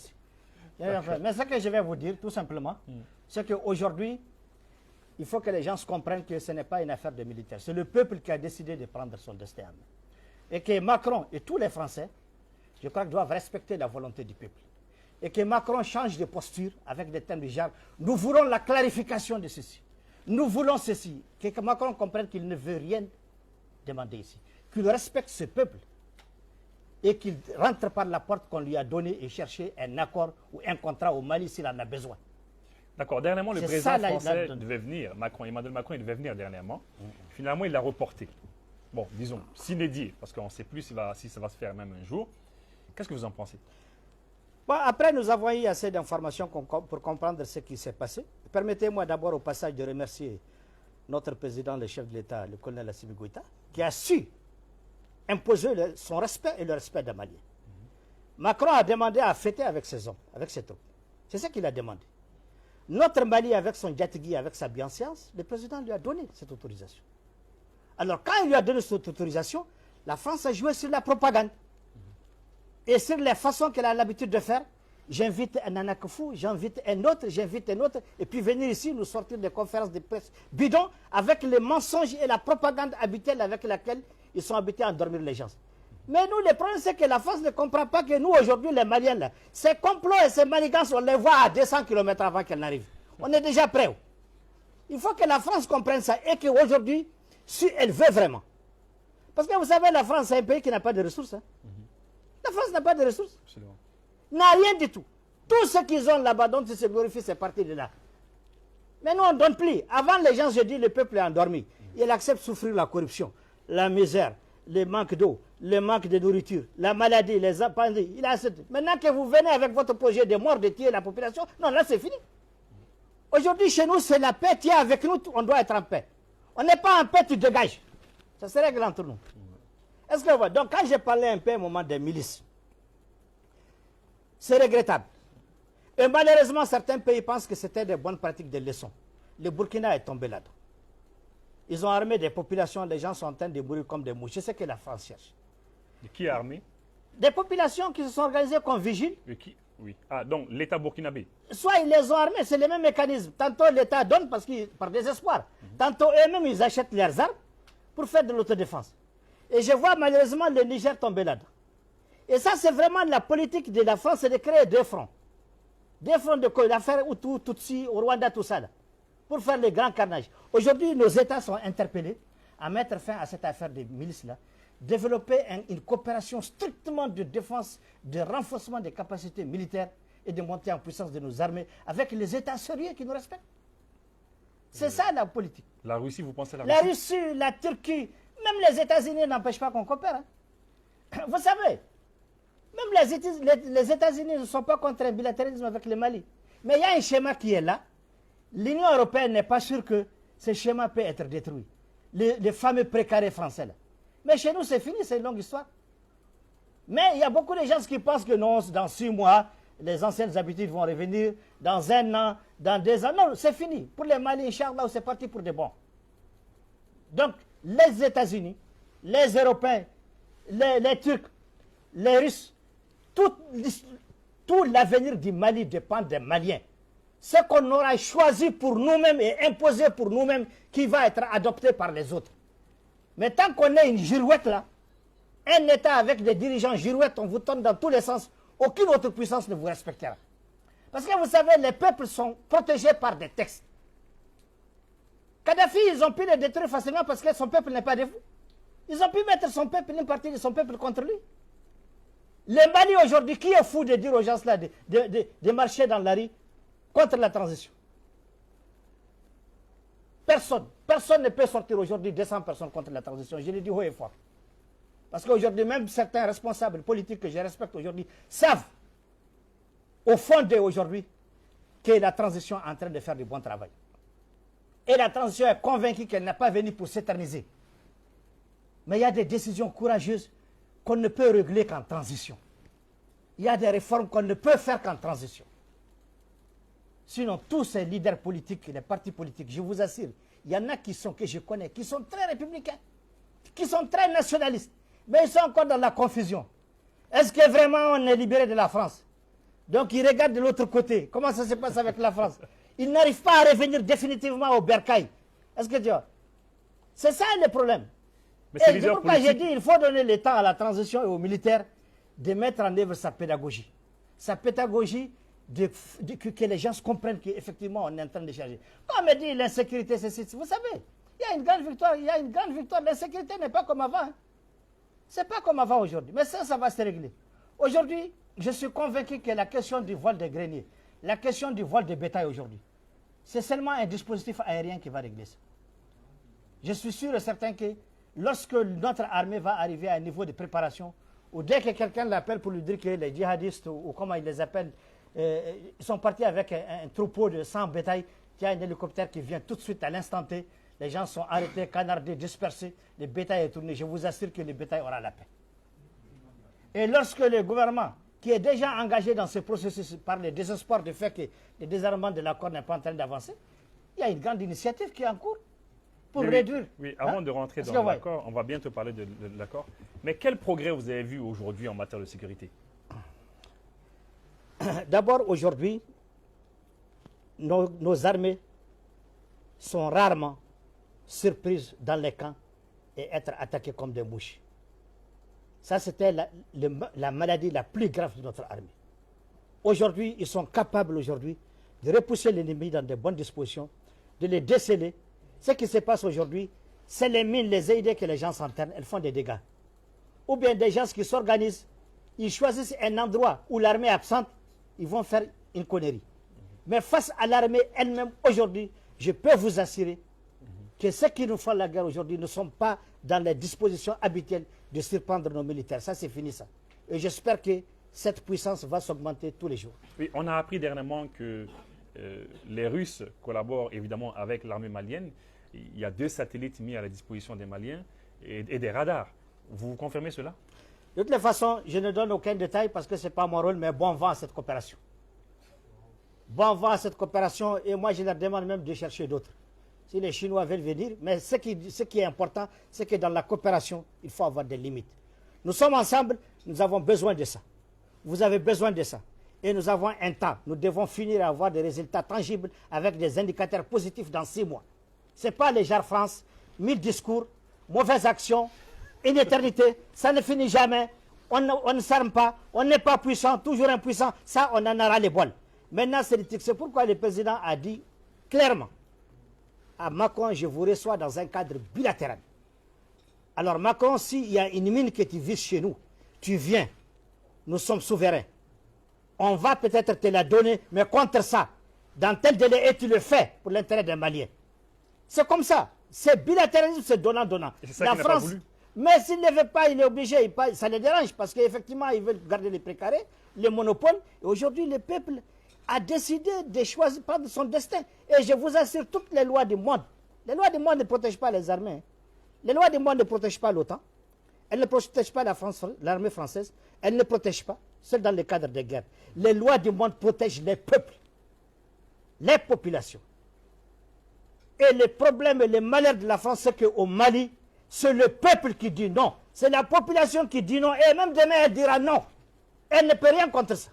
Mais ce que je vais vous dire, tout simplement, c'est qu'aujourd'hui, il faut que les gens se comprennent que ce n'est pas une affaire de militaires. C'est le peuple qui a décidé de prendre son destin en main. Et que Macron et tous les Français, je crois, doivent respecter la volonté du peuple. Et que Macron change de posture avec des thèmes du genre, nous voulons la clarification de ceci. Nous voulons ceci. Que Macron comprenne qu'il ne veut rien demander ici. Qu'il respecte ce peuple. Et qu'il rentre par la porte qu'on lui a donnée et chercher un accord ou un contrat au Mali s'il en a besoin. D'accord. Dernièrement, le président français devait venir, Emmanuel Macron, il devait venir dernièrement. Finalement, il l'a reporté. Bon, disons, s'inédit, parce qu'on ne sait plus si ça va se faire même un jour. Qu'est-ce que vous en pensez? Bon, après, nous avons eu assez d'informations pour comprendre ce qui s'est passé. Permettez-moi d'abord au passage de remercier notre président, le chef de l'État, le colonel Assimi Goïta, qui a su imposer son respect et le respect des Maliens. Macron a demandé à fêter avec ses hommes, avec ses troupes. C'est ce qu'il a demandé. Notre Mali, avec son Diatigui, avec sa bienséance, le président lui a donné cette autorisation. Alors, quand il lui a donné cette autorisation, la France a joué sur la propagande. Et sur les façons qu'elle a l'habitude de faire. J'invite un Anakofou, j'invite un autre, et puis venir ici nous sortir des conférences de presse bidons avec les mensonges et la propagande habituelle avec laquelle ils sont habités à endormir les gens. Mais nous, le problème, c'est que la France ne comprend pas que nous, aujourd'hui, les Maliens, là, ces complots et ces manigances, on les voit à 200 km avant qu'elles n'arrivent. On est déjà prêts. Il faut que la France comprenne ça et qu'aujourd'hui, si elle veut vraiment. Parce que vous savez, la France, c'est un pays qui n'a pas de ressources. Hein. La France n'a pas de ressources. Absolument. N'a rien du tout. Tout ce qu'ils ont là-bas, dont ils se glorifient, c'est parti de là. Mais nous, on ne donne plus. Avant, les gens se disent, le peuple est endormi. Il accepte de souffrir la corruption, la misère, le manque d'eau, le manque de nourriture, la maladie, les appendix. Il accepte. Maintenant que vous venez avec votre projet de mort, de tuer la population, non, là c'est fini. Aujourd'hui, chez nous, c'est la paix. Tu es avec nous, on doit être en paix. On n'est pas en paix, tu dégages. Ça se règle entre nous. Est-ce que donc quand j'ai parlé un peu à un moment des milices, c'est regrettable. Et malheureusement, certains pays pensent que c'était des bonnes pratiques, des leçons. Le Burkina est tombé là-dedans. Ils ont armé des populations, les gens sont en train de mourir comme des mouches. C'est ce que la France cherche. De qui est armé? Des populations qui se sont organisées comme vigiles. De qui? Oui. Ah, donc l'État burkinabé. Soit ils les ont armés, c'est le même mécanisme. Tantôt l'État donne par désespoir. Tantôt eux-mêmes, ils achètent leurs armes pour faire de l'autodéfense. Et je vois malheureusement le Niger tomber là-dedans. Et ça, c'est vraiment la politique de la France, c'est de créer deux fronts. Deux fronts de quoi? L'affaire Hutu, Tutsi, au Rwanda, tout ça, là, pour faire les grands carnages. Aujourd'hui, nos États sont interpellés à mettre fin à cette affaire de milices-là, développer une coopération strictement de défense, de renforcement des capacités militaires et de montée en puissance de nos armées avec les États sérieux qui nous respectent. C'est ça la politique. La Russie, vous pensez la Russie, la Turquie, même les États-Unis n'empêchent pas qu'on coopère. Hein. Vous savez, même les États-Unis ne sont pas contre un bilatéralisme avec le Mali. Mais il y a un schéma qui est là. L'Union européenne n'est pas sûre que ce schéma peut être détruit. Les fameux précarés français là. Mais chez nous, c'est fini, c'est une longue histoire. Mais il y a beaucoup de gens qui pensent que non, dans 6 mois, les anciennes habitudes vont revenir, dans 1 an, dans 2 ans. Non, c'est fini. Pour les Mali, Inch'Allah, c'est parti pour de bon. Donc, les États-Unis, les Européens, les Turcs, les Russes, tout l'avenir du Mali dépend des Maliens. Ce qu'on aura choisi pour nous-mêmes et imposé pour nous-mêmes qui va être adopté par les autres. Mais tant qu'on est une girouette là, un État avec des dirigeants girouettes, on vous tourne dans tous les sens, aucune autre puissance ne vous respectera. Parce que vous savez, les peuples sont protégés par des textes. Kadhafi, ils ont pu le détruire facilement parce que son peuple n'est pas de vous. Ils ont pu mettre son peuple, une partie de son peuple contre lui. Le Mali aujourd'hui, qui est fou de dire aux gens là de marcher dans la rue contre la transition? Personne. Personne ne peut sortir aujourd'hui 200 personnes contre la transition. Je le dis haut et fort. Parce qu'aujourd'hui, même certains responsables politiques que je respecte aujourd'hui savent, au fond d'eux aujourd'hui, que la transition est en train de faire du bon travail. Et la transition est convaincue qu'elle n'est pas venue pour s'éterniser. Mais il y a des décisions courageuses qu'on ne peut régler qu'en transition. Il y a des réformes qu'on ne peut faire qu'en transition. Sinon, tous ces leaders politiques, les partis politiques, je vous assure, il y en a que je connais, qui sont très républicains, qui sont très nationalistes, mais ils sont encore dans la confusion. Est-ce que vraiment on est libéré de la France? Donc ils regardent de l'autre côté. Comment ça se passe avec la France? Ils n'arrivent pas à revenir définitivement au bercail. Est-ce que tu vois? C'est ça le problème. Et c'est pourquoi j'ai dit qu'il faut donner le temps à la transition et aux militaires de mettre en œuvre sa pédagogie. Sa pédagogie que les gens comprennent qu'effectivement on est en train de changer. On me dit l'insécurité, c'est ceci. Vous savez, il y a une grande victoire, il y a une grande victoire. L'insécurité n'est pas comme avant. Hein. C'est pas comme avant aujourd'hui. Mais ça va se régler. Aujourd'hui, je suis convaincu que la question du vol des greniers, la question du vol des bétail aujourd'hui, c'est seulement un dispositif aérien qui va régler ça. Je suis sûr et certain que lorsque notre armée va arriver à un niveau de préparation, ou dès que quelqu'un l'appelle pour lui dire que les djihadistes, ou comment ils les appellent, ils sont partis avec un troupeau de 100 bétail, il y a un hélicoptère qui vient tout de suite à l'instant T, les gens sont arrêtés, canardés, dispersés, le bétail est tourné. Je vous assure que le bétail aura la paix. Et lorsque le gouvernement, qui est déjà engagé dans ce processus par le désespoir du fait que le désarmement de l'accord n'est pas en train d'avancer, il y a une grande initiative qui est en cours pour réduire. Oui, avant de rentrer dans l'accord, on va bientôt parler de l'accord. Mais quel progrès vous avez vu aujourd'hui en matière de sécurité? D'abord, aujourd'hui, nos armées sont rarement surprises dans les camps et être attaquées comme des mouches. Ça, c'était la maladie la plus grave de notre armée. Aujourd'hui, ils sont capables aujourd'hui de repousser l'ennemi dans de bonnes dispositions, de les déceler. Ce qui se passe aujourd'hui, c'est les mines, les idées que les gens s'enternent, elles font des dégâts. Ou bien des gens qui s'organisent, ils choisissent un endroit où l'armée est absente, ils vont faire une connerie. Mais face à l'armée elle-même, aujourd'hui, je peux vous assurer que ceux qui nous font la guerre aujourd'hui ne sont pas dans les dispositions habituelles de surprendre nos militaires. Ça, c'est fini, ça. Et j'espère que cette puissance va s'augmenter tous les jours. Oui, on a appris dernièrement que les Russes collaborent évidemment avec l'armée malienne. Il y a 2 satellites mis à la disposition des Maliens et des radars. Vous confirmez cela? De toutes les façons, je ne donne aucun détail parce que ce n'est pas mon rôle, mais bon vent à cette coopération. Bon vent à cette coopération et moi je leur demande même de chercher d'autres. Si les Chinois veulent venir, mais ce qui est important, c'est que dans la coopération, il faut avoir des limites. Nous sommes ensemble, nous avons besoin de ça. Vous avez besoin de ça. Et nous avons un temps. Nous devons finir à avoir des résultats tangibles avec des indicateurs positifs dans 6 mois. Ce n'est pas les genres France, 1000 discours, mauvaises actions, une éternité, ça ne finit jamais. On ne s'arme pas, on n'est pas puissant, toujours impuissant. Ça, on en aura les bols. Maintenant, c'est pourquoi le président a dit clairement à Macron, je vous reçois dans un cadre bilatéral. Alors Macron, s'il y a une mine que tu vises chez nous, tu viens, nous sommes souverains. On va peut-être te la donner, mais contre ça, dans tel délai, et tu le fais pour l'intérêt des Maliens. C'est comme ça. C'est bilatéralisme, c'est donnant-donnant. La France, mais s'il ne veut pas, il est obligé, ça les dérange, parce qu'effectivement, ils veulent garder les précarés, les monopoles. Et aujourd'hui, le peuple a décidé de choisir, prendre son destin. Et je vous assure, toutes les lois du monde, les lois du monde ne protègent pas les armées. Les lois du monde ne protègent pas l'OTAN. Elles ne protègent pas l'armée française. Elles ne protègent pas, seul dans le cadre des guerres. Les lois du monde protègent les peuples, les populations. Et le problème et le malheur de la France, c'est qu'au Mali, c'est le peuple qui dit non. C'est la population qui dit non. Et même demain, elle dira non. Elle ne peut rien contre ça.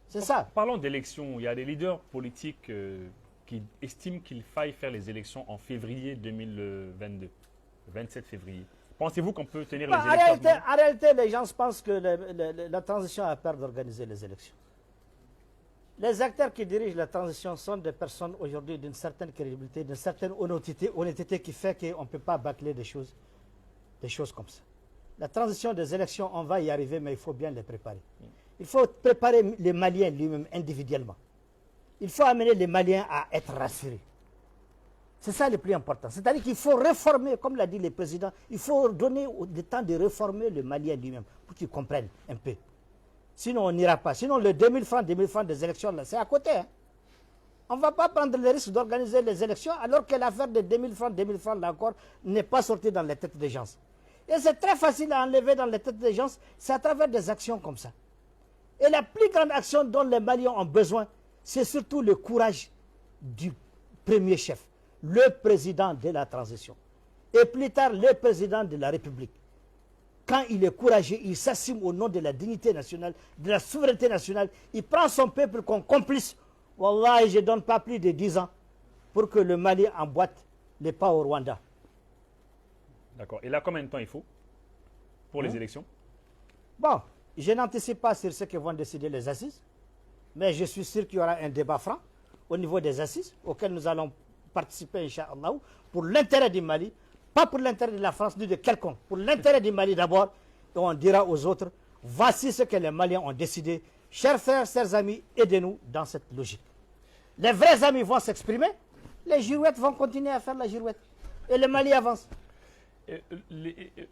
C'est ça. Parlons d'élections. Il y a des leaders politiques qui estiment qu'il faille faire les élections en février 2022, le 27 février. Pensez-vous qu'on peut tenir les élections En réalité, les gens pensent que la transition a peur d'organiser les élections. Les acteurs qui dirigent la transition sont des personnes aujourd'hui d'une certaine crédibilité, d'une certaine honnêteté qui fait qu'on ne peut pas bâcler des choses comme ça. La transition des élections, on va y arriver, mais il faut bien les préparer. Il faut préparer les Maliens lui-même individuellement. Il faut amener les Maliens à être rassurés. C'est ça le plus important. C'est-à-dire qu'il faut réformer, comme l'a dit le président, il faut donner le temps de réformer le Malien lui-même pour qu'il comprenne un peu. Sinon, on n'ira pas. Sinon, les 2000 francs des élections, c'est à côté. Hein. On ne va pas prendre le risque d'organiser les élections alors que l'affaire de 2000 francs, là encore, n'est pas sortie dans les têtes des gens. Et c'est très facile à enlever dans les têtes des gens, c'est à travers des actions comme ça. Et la plus grande action dont les Maliens ont besoin, c'est surtout le courage du premier chef, le président de la transition. Et plus tard, le président de la République. Quand il est courageux, il s'assume au nom de la dignité nationale, de la souveraineté nationale, il prend son peuple comme complice. Wallah, je ne donne pas plus de 10 ans pour que le Mali emboîte les pas au Rwanda. D'accord. Et là, combien de temps il faut pour les élections? Bon, je n'anticipe pas sur ce que vont décider les assises, mais je suis sûr qu'il y aura un débat franc au niveau des assises auquel nous allons participer, Inch'Allah, pour l'intérêt du Mali, pas pour l'intérêt de la France ni de quelconque, pour l'intérêt du Mali d'abord, et on dira aux autres, voici ce que les Maliens ont décidé. Chers frères, chers amis, aidez-nous dans cette logique. Les vrais amis vont s'exprimer, les girouettes vont continuer à faire la girouette, et le Mali avance.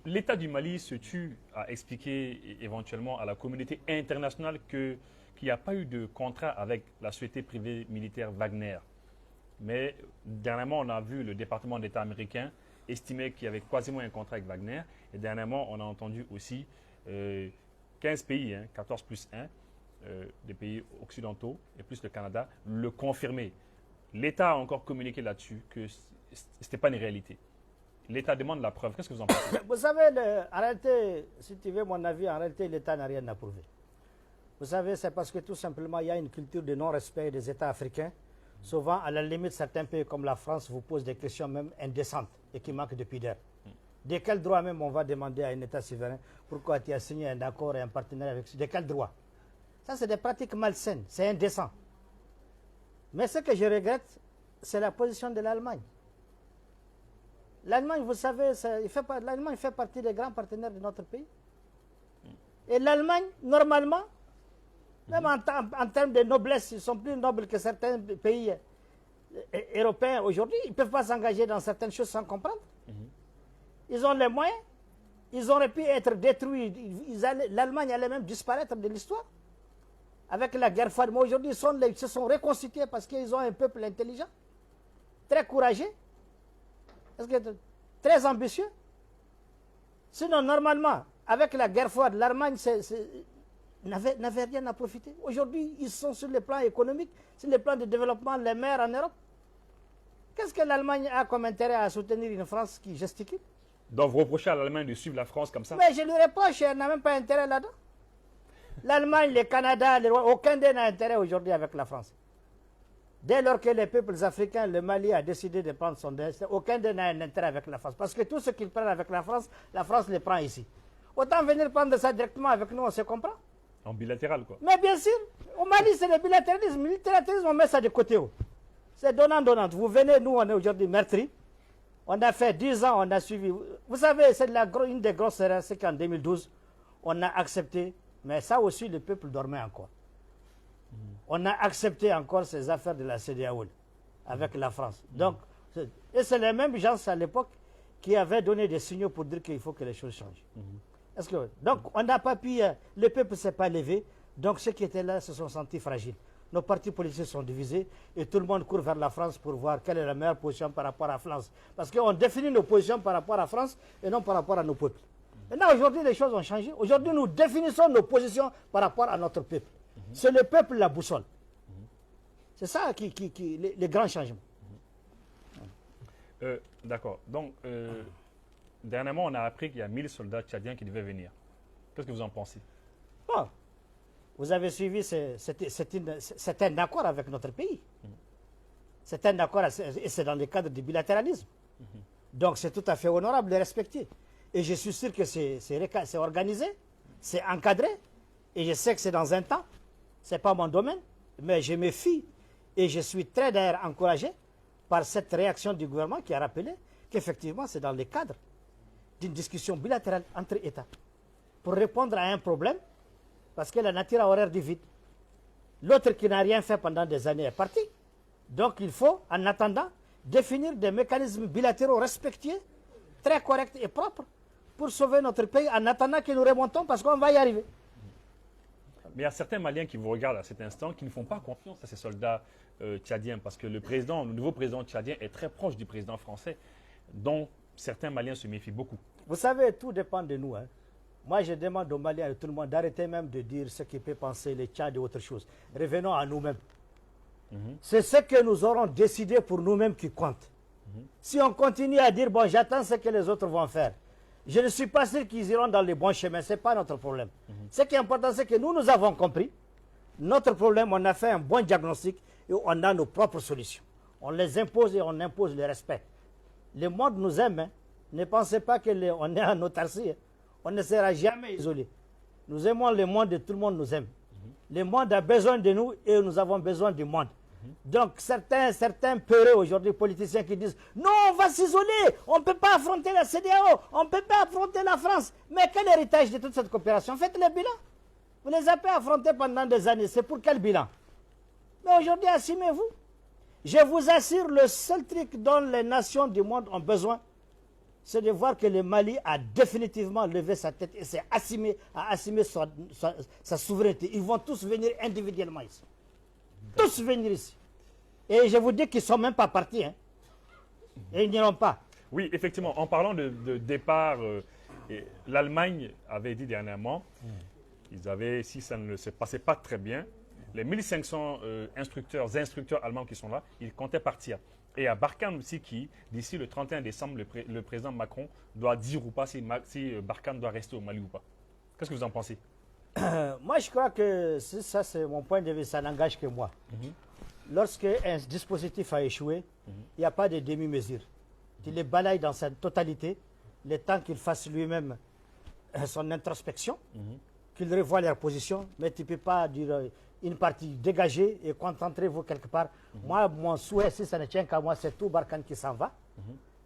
L'État du Mali se tue à expliquer éventuellement à la communauté internationale qu'il n'y a pas eu de contrat avec la société privée militaire Wagner. Mais dernièrement, on a vu le département d'État américain estimer qu'il y avait quasiment un contrat avec Wagner. Et dernièrement, on a entendu aussi 15 pays, 14 plus 1, des pays occidentaux et plus le Canada, le confirmer. L'État a encore communiqué là-dessus que ce n'était pas une réalité. L'État demande la preuve. Qu'est-ce que vous en pensez? Vous savez, en réalité, si tu veux mon avis, en réalité, l'État n'a rien à prouver. Vous savez, c'est parce que tout simplement, il y a une culture de non-respect des États africains. Souvent, à la limite, certains pays comme la France vous posent des questions même indécentes et qui manquent de pudeur. De quel droit même on va demander à un État souverain pourquoi tu as signé un accord et un partenariat avec... De quel droit? Ça, c'est des pratiques malsaines, c'est indécent. Mais ce que je regrette, c'est la position de l'Allemagne. L'Allemagne, vous savez, l'Allemagne fait partie des grands partenaires de notre pays. Et l'Allemagne, normalement, même en termes de noblesse, ils sont plus nobles que certains pays. européens aujourd'hui, ils ne peuvent pas s'engager dans certaines choses sans comprendre. Ils ont les moyens. Ils auraient pu être détruits. L'Allemagne allait même disparaître de l'histoire. Avec la guerre froide. Mais aujourd'hui, ils se sont reconstitués parce qu'ils ont un peuple intelligent, très courageux, très ambitieux. Sinon, normalement, avec la guerre froide, l'Allemagne n'avait rien à profiter. Aujourd'hui, ils sont sur le plan économique, sur le plan de développement, les meilleurs en Europe. Qu'est-ce que l'Allemagne a comme intérêt à soutenir une France qui gesticule? Donc vous reprochez à l'Allemagne de suivre la France comme ça? Mais je lui reproche, elle n'a même pas intérêt là-dedans. L'Allemagne, le Canada, aucun d'eux n'a intérêt aujourd'hui avec la France. Dès lors que les peuples africains, le Mali a décidé de prendre son destin, aucun d'eux n'a un intérêt avec la France. Parce que tout ce qu'ils prennent avec la France le prend ici. Autant venir prendre ça directement avec nous, on se comprend. En bilatéral, quoi. Mais bien sûr, au Mali, c'est le bilatéralisme. Le multilatéralisme, on met ça de côté. C'est donnant-donnant. Vous venez, nous, on est aujourd'hui meurtris. On a fait 10 ans, on a suivi. Vous savez, c'est une des grosses erreurs, c'est qu'en 2012, on a accepté, mais ça aussi, le peuple dormait encore. On a accepté encore ces affaires de la CEDEAO avec la France. Donc, et c'est les mêmes gens à l'époque qui avaient donné des signaux pour dire qu'il faut que les choses changent. Donc, on n'a pas pu, le peuple ne s'est pas levé, donc ceux qui étaient là se sont sentis fragiles. Nos partis politiques sont divisés et tout le monde court vers la France pour voir quelle est la meilleure position par rapport à la France. Parce qu'on définit nos positions par rapport à la France et non par rapport à nos peuples. Maintenant, aujourd'hui, les choses ont changé. Aujourd'hui, nous définissons nos positions par rapport à notre peuple. C'est le peuple la boussole. C'est ça les grands changements. D'accord. Donc, dernièrement, on a appris qu'il y a 1000 soldats tchadiens qui devaient venir. Qu'est-ce que vous en pensez? Bon, vous avez suivi, c'est un accord avec notre pays. C'est un accord, et c'est dans le cadre du bilatéralisme. Donc, c'est tout à fait honorable de respecter. Et je suis sûr que c'est organisé, c'est encadré, et je sais que c'est dans un temps. Ce n'est pas mon domaine, mais je me fie, et je suis très d'ailleurs encouragé par cette réaction du gouvernement qui a rappelé qu'effectivement, c'est dans le cadre d'une discussion bilatérale entre États pour répondre à un problème, parce que la nature a horreur du vide. L'autre qui n'a rien fait pendant des années est parti. Donc il faut, en attendant, définir des mécanismes bilatéraux respectueux, très corrects et propres, pour sauver notre pays en attendant que nous remontons, parce qu'on va y arriver. Mais il y a certains Maliens qui vous regardent à cet instant qui ne font pas confiance à ces soldats tchadiens, parce que le nouveau président tchadien est très proche du président français, dont certains Maliens se méfient beaucoup. Vous savez, tout dépend de nous. Moi, je demande aux Maliens et à tout le monde d'arrêter même de dire ce qui peut penser les Tchad et autre chose. Revenons à nous-mêmes. C'est ce que nous aurons décidé pour nous-mêmes qui compte. Si on continue à dire, bon, j'attends ce que les autres vont faire, je ne suis pas sûr qu'ils iront dans les bons chemins. Ce n'est pas notre problème. Ce qui est important, c'est que nous avons compris. Notre problème, on a fait un bon diagnostic et on a nos propres solutions. On les impose et on impose le respect. Le monde nous aime. Ne pensez pas qu'on est en autarcie. On ne sera jamais isolé. Nous aimons le monde et tout le monde nous aime. Le monde a besoin de nous et nous avons besoin du monde. Donc certains peureux aujourd'hui, politiciens qui disent « Non, on va s'isoler, on ne peut pas affronter la CEDEAO, on ne peut pas affronter la France. » Mais quel héritage de toute cette coopération? Faites le bilan. Vous les avez affrontés pendant des années. C'est pour quel bilan? Mais aujourd'hui, assumez-vous. Je vous assure, le seul truc dont les nations du monde ont besoin, c'est de voir que le Mali a définitivement levé sa tête et s'est assumé sa souveraineté. Ils vont tous venir individuellement ici. Tous venir ici. Et je vous dis qu'ils ne sont même pas partis. Et ils n'iront pas. Oui, effectivement. En parlant de départ, l'Allemagne avait dit dernièrement, si ça ne se passait pas très bien, les 1500 instructeurs allemands qui sont là, ils comptaient partir. Et à Barkhane aussi, d'ici le 31 décembre, le président Macron doit dire ou pas si Barkhane doit rester au Mali ou pas. Qu'est-ce que vous en pensez? Moi, je crois que ça, c'est mon point de vue, ça n'engage que moi. Lorsque un dispositif a échoué, il n'y a pas de demi-mesure. Tu les balayes dans sa totalité, le temps qu'il fasse lui-même son introspection, qu'il revoie leur position, mais tu ne peux pas dire une partie dégagée et concentrez-vous quelque part. Moi, mon souhait, si ça ne tient qu'à moi, c'est tout Barkhane qui s'en va.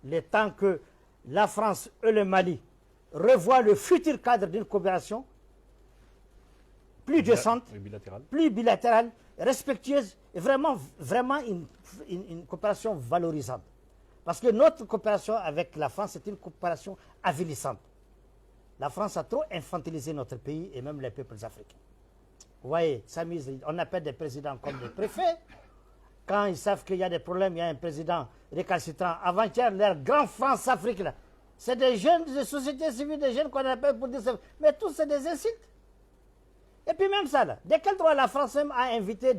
Le temps que la France et le Mali revoient le futur cadre d'une coopération plus décente, bilatérale, plus bilatérale, respectueuse et vraiment une coopération valorisante. Parce que notre coopération avec la France est une coopération avilissante. La France a trop infantilisé notre pays et même les peuples africains. Vous voyez, on appelle des présidents comme des préfets. Quand ils savent qu'il y a des problèmes, il y a un président récalcitrant. Avant-hier, leur grand France-Afrique, c'est des jeunes, des sociétés civiles, des jeunes qu'on appelle pour dire ça. Mais tous, c'est des insultes. Et puis même ça, là, de quel droit la France même a invité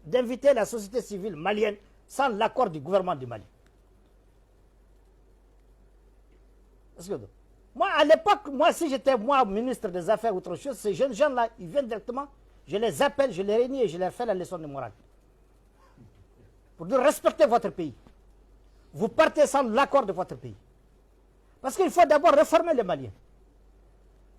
d'inviter la société civile malienne sans l'accord du gouvernement du Mali? Moi, à l'époque, si j'étais ministre des Affaires ou autre chose, ces jeunes gens-là, ils viennent directement, je les appelle, je les réunis et je leur fais la leçon de morale. Pour dire respectez votre pays. Vous partez sans l'accord de votre pays. Parce qu'il faut d'abord réformer les Maliens.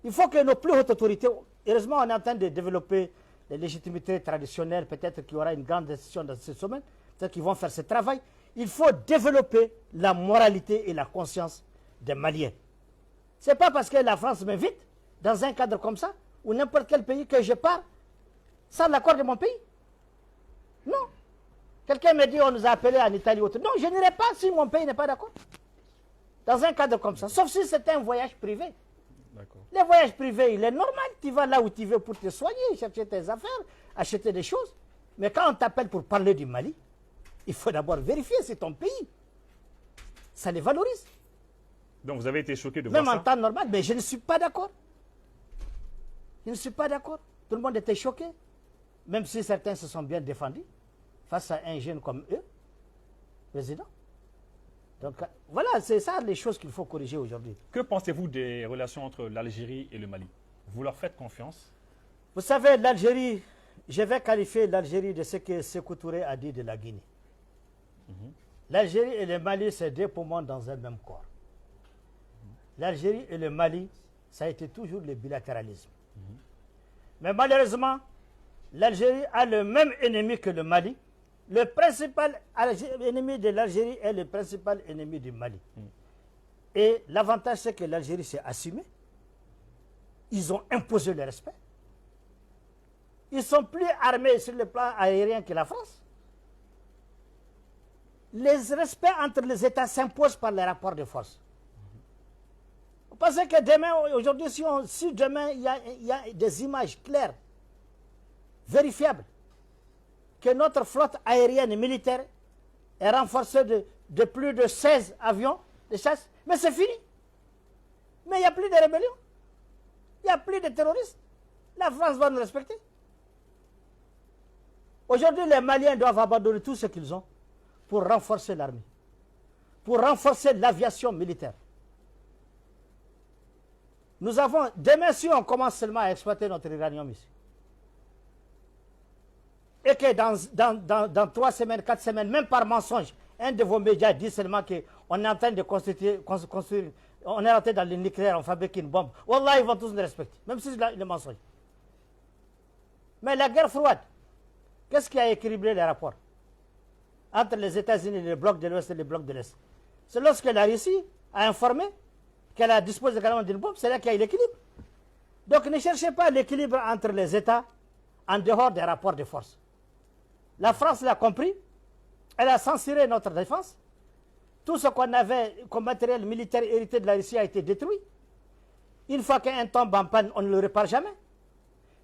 Il faut que nos plus hautes autorités, heureusement on est en train de développer les légitimités traditionnelles, peut-être qu'il y aura une grande décision dans ce domaine, peut-être qu'ils vont faire ce travail. Il faut développer la moralité et la conscience des Maliens. Ce n'est pas parce que la France m'invite dans un cadre comme ça, ou n'importe quel pays, que je pars sans l'accord de mon pays. Non. Quelqu'un me dit on nous a appelés en Italie ou autre. Non, je n'irai pas si mon pays n'est pas d'accord. Dans un cadre comme ça. Sauf si c'est un voyage privé. Les voyages privés, il est normal. Tu vas là où tu veux pour te soigner, chercher tes affaires, acheter des choses. Mais quand on t'appelle pour parler du Mali, il faut d'abord vérifier si ton pays, ça les valorise. Donc vous avez été choqué de voir ça? Même en temps normal, mais je ne suis pas d'accord. Je ne suis pas d'accord. Tout le monde était choqué. Même si certains se sont bien défendus face à un jeune comme eux, président. Donc voilà, c'est ça les choses qu'il faut corriger aujourd'hui. Que pensez-vous des relations entre l'Algérie et le Mali? Vous leur faites confiance? Vous savez, l'Algérie, je vais qualifier l'Algérie de ce que Sékou Touré a dit de la Guinée. L'Algérie et le Mali, c'est deux poumons dans un même corps. L'Algérie et le Mali, ça a été toujours le bilatéralisme. Mais malheureusement, l'Algérie a le même ennemi que le Mali. Le principal ennemi de l'Algérie est le principal ennemi du Mali. Et l'avantage, c'est que l'Algérie s'est assumée. Ils ont imposé le respect. Ils sont plus armés sur le plan aérien que la France. Les respects entre les États s'imposent par les rapports de force. Vous pensez que demain, aujourd'hui, si demain il y a des images claires, vérifiables, que notre flotte aérienne et militaire est renforcée de plus de 16 avions de chasse, mais c'est fini. Mais il n'y a plus de rébellion. Il n'y a plus de terroristes. La France va nous respecter. Aujourd'hui, les Maliens doivent abandonner tout ce qu'ils ont pour renforcer l'armée, pour renforcer l'aviation militaire. Nous avons, demain, si on commence seulement à exploiter notre uranium ici, et que dans 3 semaines, 4 semaines, même par mensonge, un de vos médias dit seulement qu'on est en train de construire, on est rentré dans le nucléaire, on fabrique une bombe. Wallah, ils vont tous nous respecter, même si c'est le mensonge. Mais la guerre froide, qu'est-ce qui a équilibré les rapports entre les États-Unis, les blocs de l'Ouest et les blocs de l'Est? C'est lorsque la Russie a informé qu'elle a disposé également d'une bombe, c'est là qu'il y a eu l'équilibre. Donc ne cherchez pas l'équilibre entre les États en dehors des rapports de force. La France l'a compris, elle a censuré notre défense. Tout ce qu'on avait comme matériel militaire hérité de la Russie a été détruit. Une fois qu'un tombe en panne, on ne le répare jamais.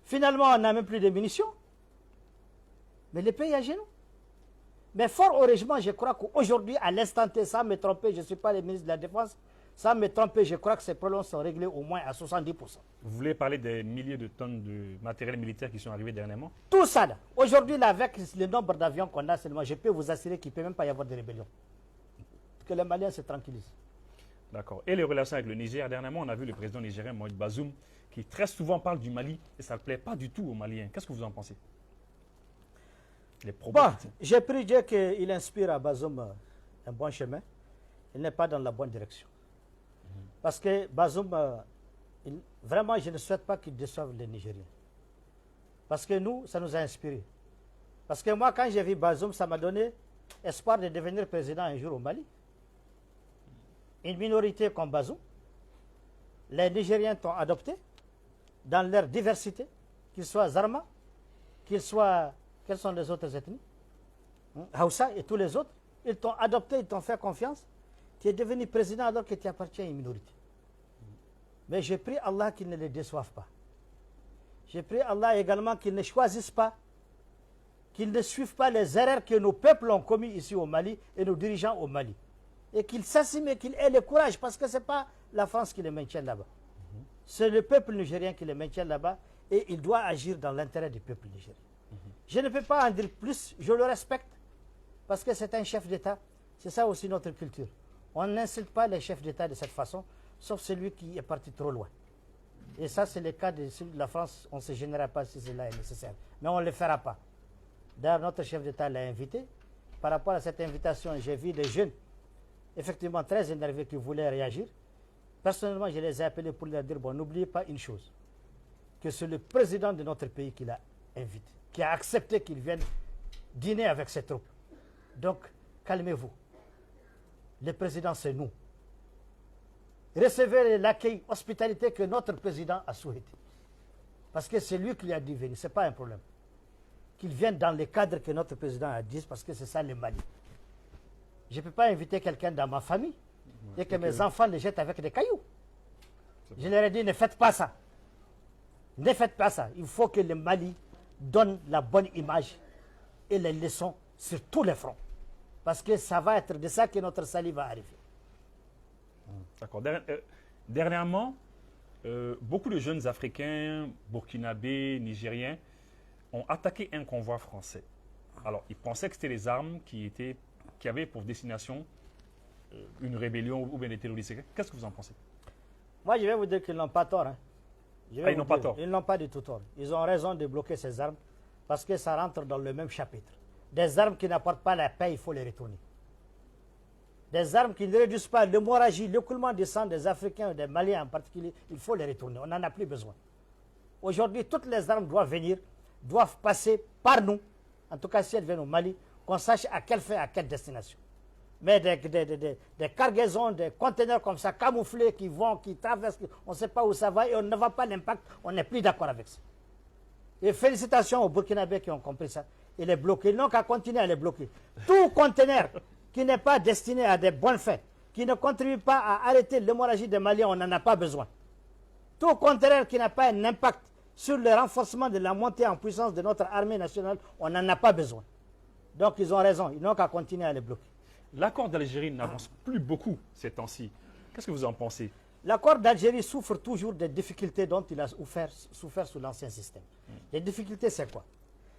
Finalement, on n'a même plus de munitions. Mais le pays est à genoux. Mais fort heureusement, je crois qu'aujourd'hui, à l'instant T, sans me tromper, je ne suis pas le ministre de la Défense, sans me tromper, je crois que ces problèmes sont réglés au moins à 70%. Vous voulez parler des milliers de tonnes de matériel militaire qui sont arrivés dernièrement? Tout ça, aujourd'hui, avec le nombre d'avions qu'on a seulement, je peux vous assurer qu'il ne peut même pas y avoir de rébellion. Que les Maliens se tranquillisent. D'accord. Et les relations avec le Niger? Dernièrement, on a vu le président nigérien Mohamed Bazoum qui très souvent parle du Mali et ça ne plaît pas du tout aux Maliens. Qu'est-ce que vous en pensez? Bon, j'ai pris Dieu qu'il inspire à Bazoum un bon chemin. Il n'est pas dans la bonne direction. Parce que Bazoum, vraiment, je ne souhaite pas qu'il déçoive les Nigériens. Parce que nous, ça nous a inspirés. Parce que moi, quand j'ai vu Bazoum, ça m'a donné espoir de devenir président un jour au Mali. Une minorité comme Bazoum, les Nigériens t'ont adopté dans leur diversité, qu'il soit Zarma, qu'il soit... Quelles sont les autres ethnies? Hausa et tous les autres. Ils t'ont adopté, ils t'ont fait confiance. Tu es devenu président alors que tu appartiens à une minorité. Mais j'ai prié Allah qu'il ne les déçoive pas. J'ai prié Allah également qu'il ne choisisse pas, qu'ils ne suivent pas les erreurs que nos peuples ont commis ici au Mali et nos dirigeants au Mali. Et qu'ils s'assument et qu'ils aient le courage, parce que ce n'est pas la France qui les maintient là-bas. C'est le peuple nigérien qui les maintient là-bas et il doit agir dans l'intérêt du peuple nigérien. Je ne peux pas en dire plus, je le respecte, parce que c'est un chef d'État. C'est ça aussi notre culture. On n'insulte pas les chefs d'État de cette façon, sauf celui qui est parti trop loin. Et ça, c'est le cas de la France. On ne se gênera pas si cela est nécessaire. Mais on ne le fera pas. D'ailleurs, notre chef d'État l'a invité. Par rapport à cette invitation, j'ai vu des jeunes, effectivement très énervés, qui voulaient réagir. Personnellement, je les ai appelés pour leur dire, bon, n'oubliez pas une chose, que c'est le président de notre pays qui l'a invité, qui a accepté qu'il vienne dîner avec ses troupes. Donc, calmez-vous. Le président, c'est nous. Recevez l'accueil, hospitalité que notre président a souhaité. Parce que c'est lui qui lui a dit venir, ce n'est pas un problème. Qu'il vienne dans les cadres que notre président a dit, parce que c'est ça le Mali. Je ne peux pas inviter quelqu'un dans ma famille et que mes enfants le jettent avec des cailloux. Je leur ai dit, ne faites pas ça. Ne faites pas ça. Il faut que le Mali donne la bonne image et les leçons sur tous les fronts. Parce que ça va être de ça que notre salut va arriver. D'accord. Dernièrement, beaucoup de jeunes Africains, Burkinabés, Nigériens, ont attaqué un convoi français. Alors, ils pensaient que c'était les armes qui avaient pour destination une rébellion ou bien des terroristes. Qu'est-ce que vous en pensez? Moi, je vais vous dire qu'ils n'ont pas tort. Hein. Ils n'ont pas tort. Ils n'ont pas du tout tort. Ils ont raison de bloquer ces armes parce que ça rentre dans le même chapitre. Des armes qui n'apportent pas la paix, il faut les retourner. Des armes qui ne réduisent pas l'hémorragie, l'écoulement du sang des Africains et des Maliens en particulier, il faut les retourner. On n'en a plus besoin. Aujourd'hui, toutes les armes doivent venir, doivent passer par nous, en tout cas si elles viennent au Mali, qu'on sache à quelle fin, à quelle destination. Mais des cargaisons, des conteneurs comme ça, camouflés, qui vont, qui traversent, on ne sait pas où ça va et on ne voit pas l'impact, on n'est plus d'accord avec ça. Et félicitations aux Burkinabés qui ont compris ça. Il est bloqué, ils n'ont qu'à continuer à les bloquer. Tout conteneur qui n'est pas destiné à des bonnes fins, qui ne contribue pas à arrêter l'hémorragie des Maliens, on n'en a pas besoin. Tout conteneur qui n'a pas un impact sur le renforcement de la montée en puissance de notre armée nationale, on n'en a pas besoin. Donc ils ont raison, ils n'ont qu'à continuer à les bloquer. L'accord d'Algérie n'avance plus beaucoup ces temps-ci. Qu'est-ce que vous en pensez? L'accord d'Algérie souffre toujours des difficultés dont il a souffert sous l'ancien système. Les difficultés, c'est quoi?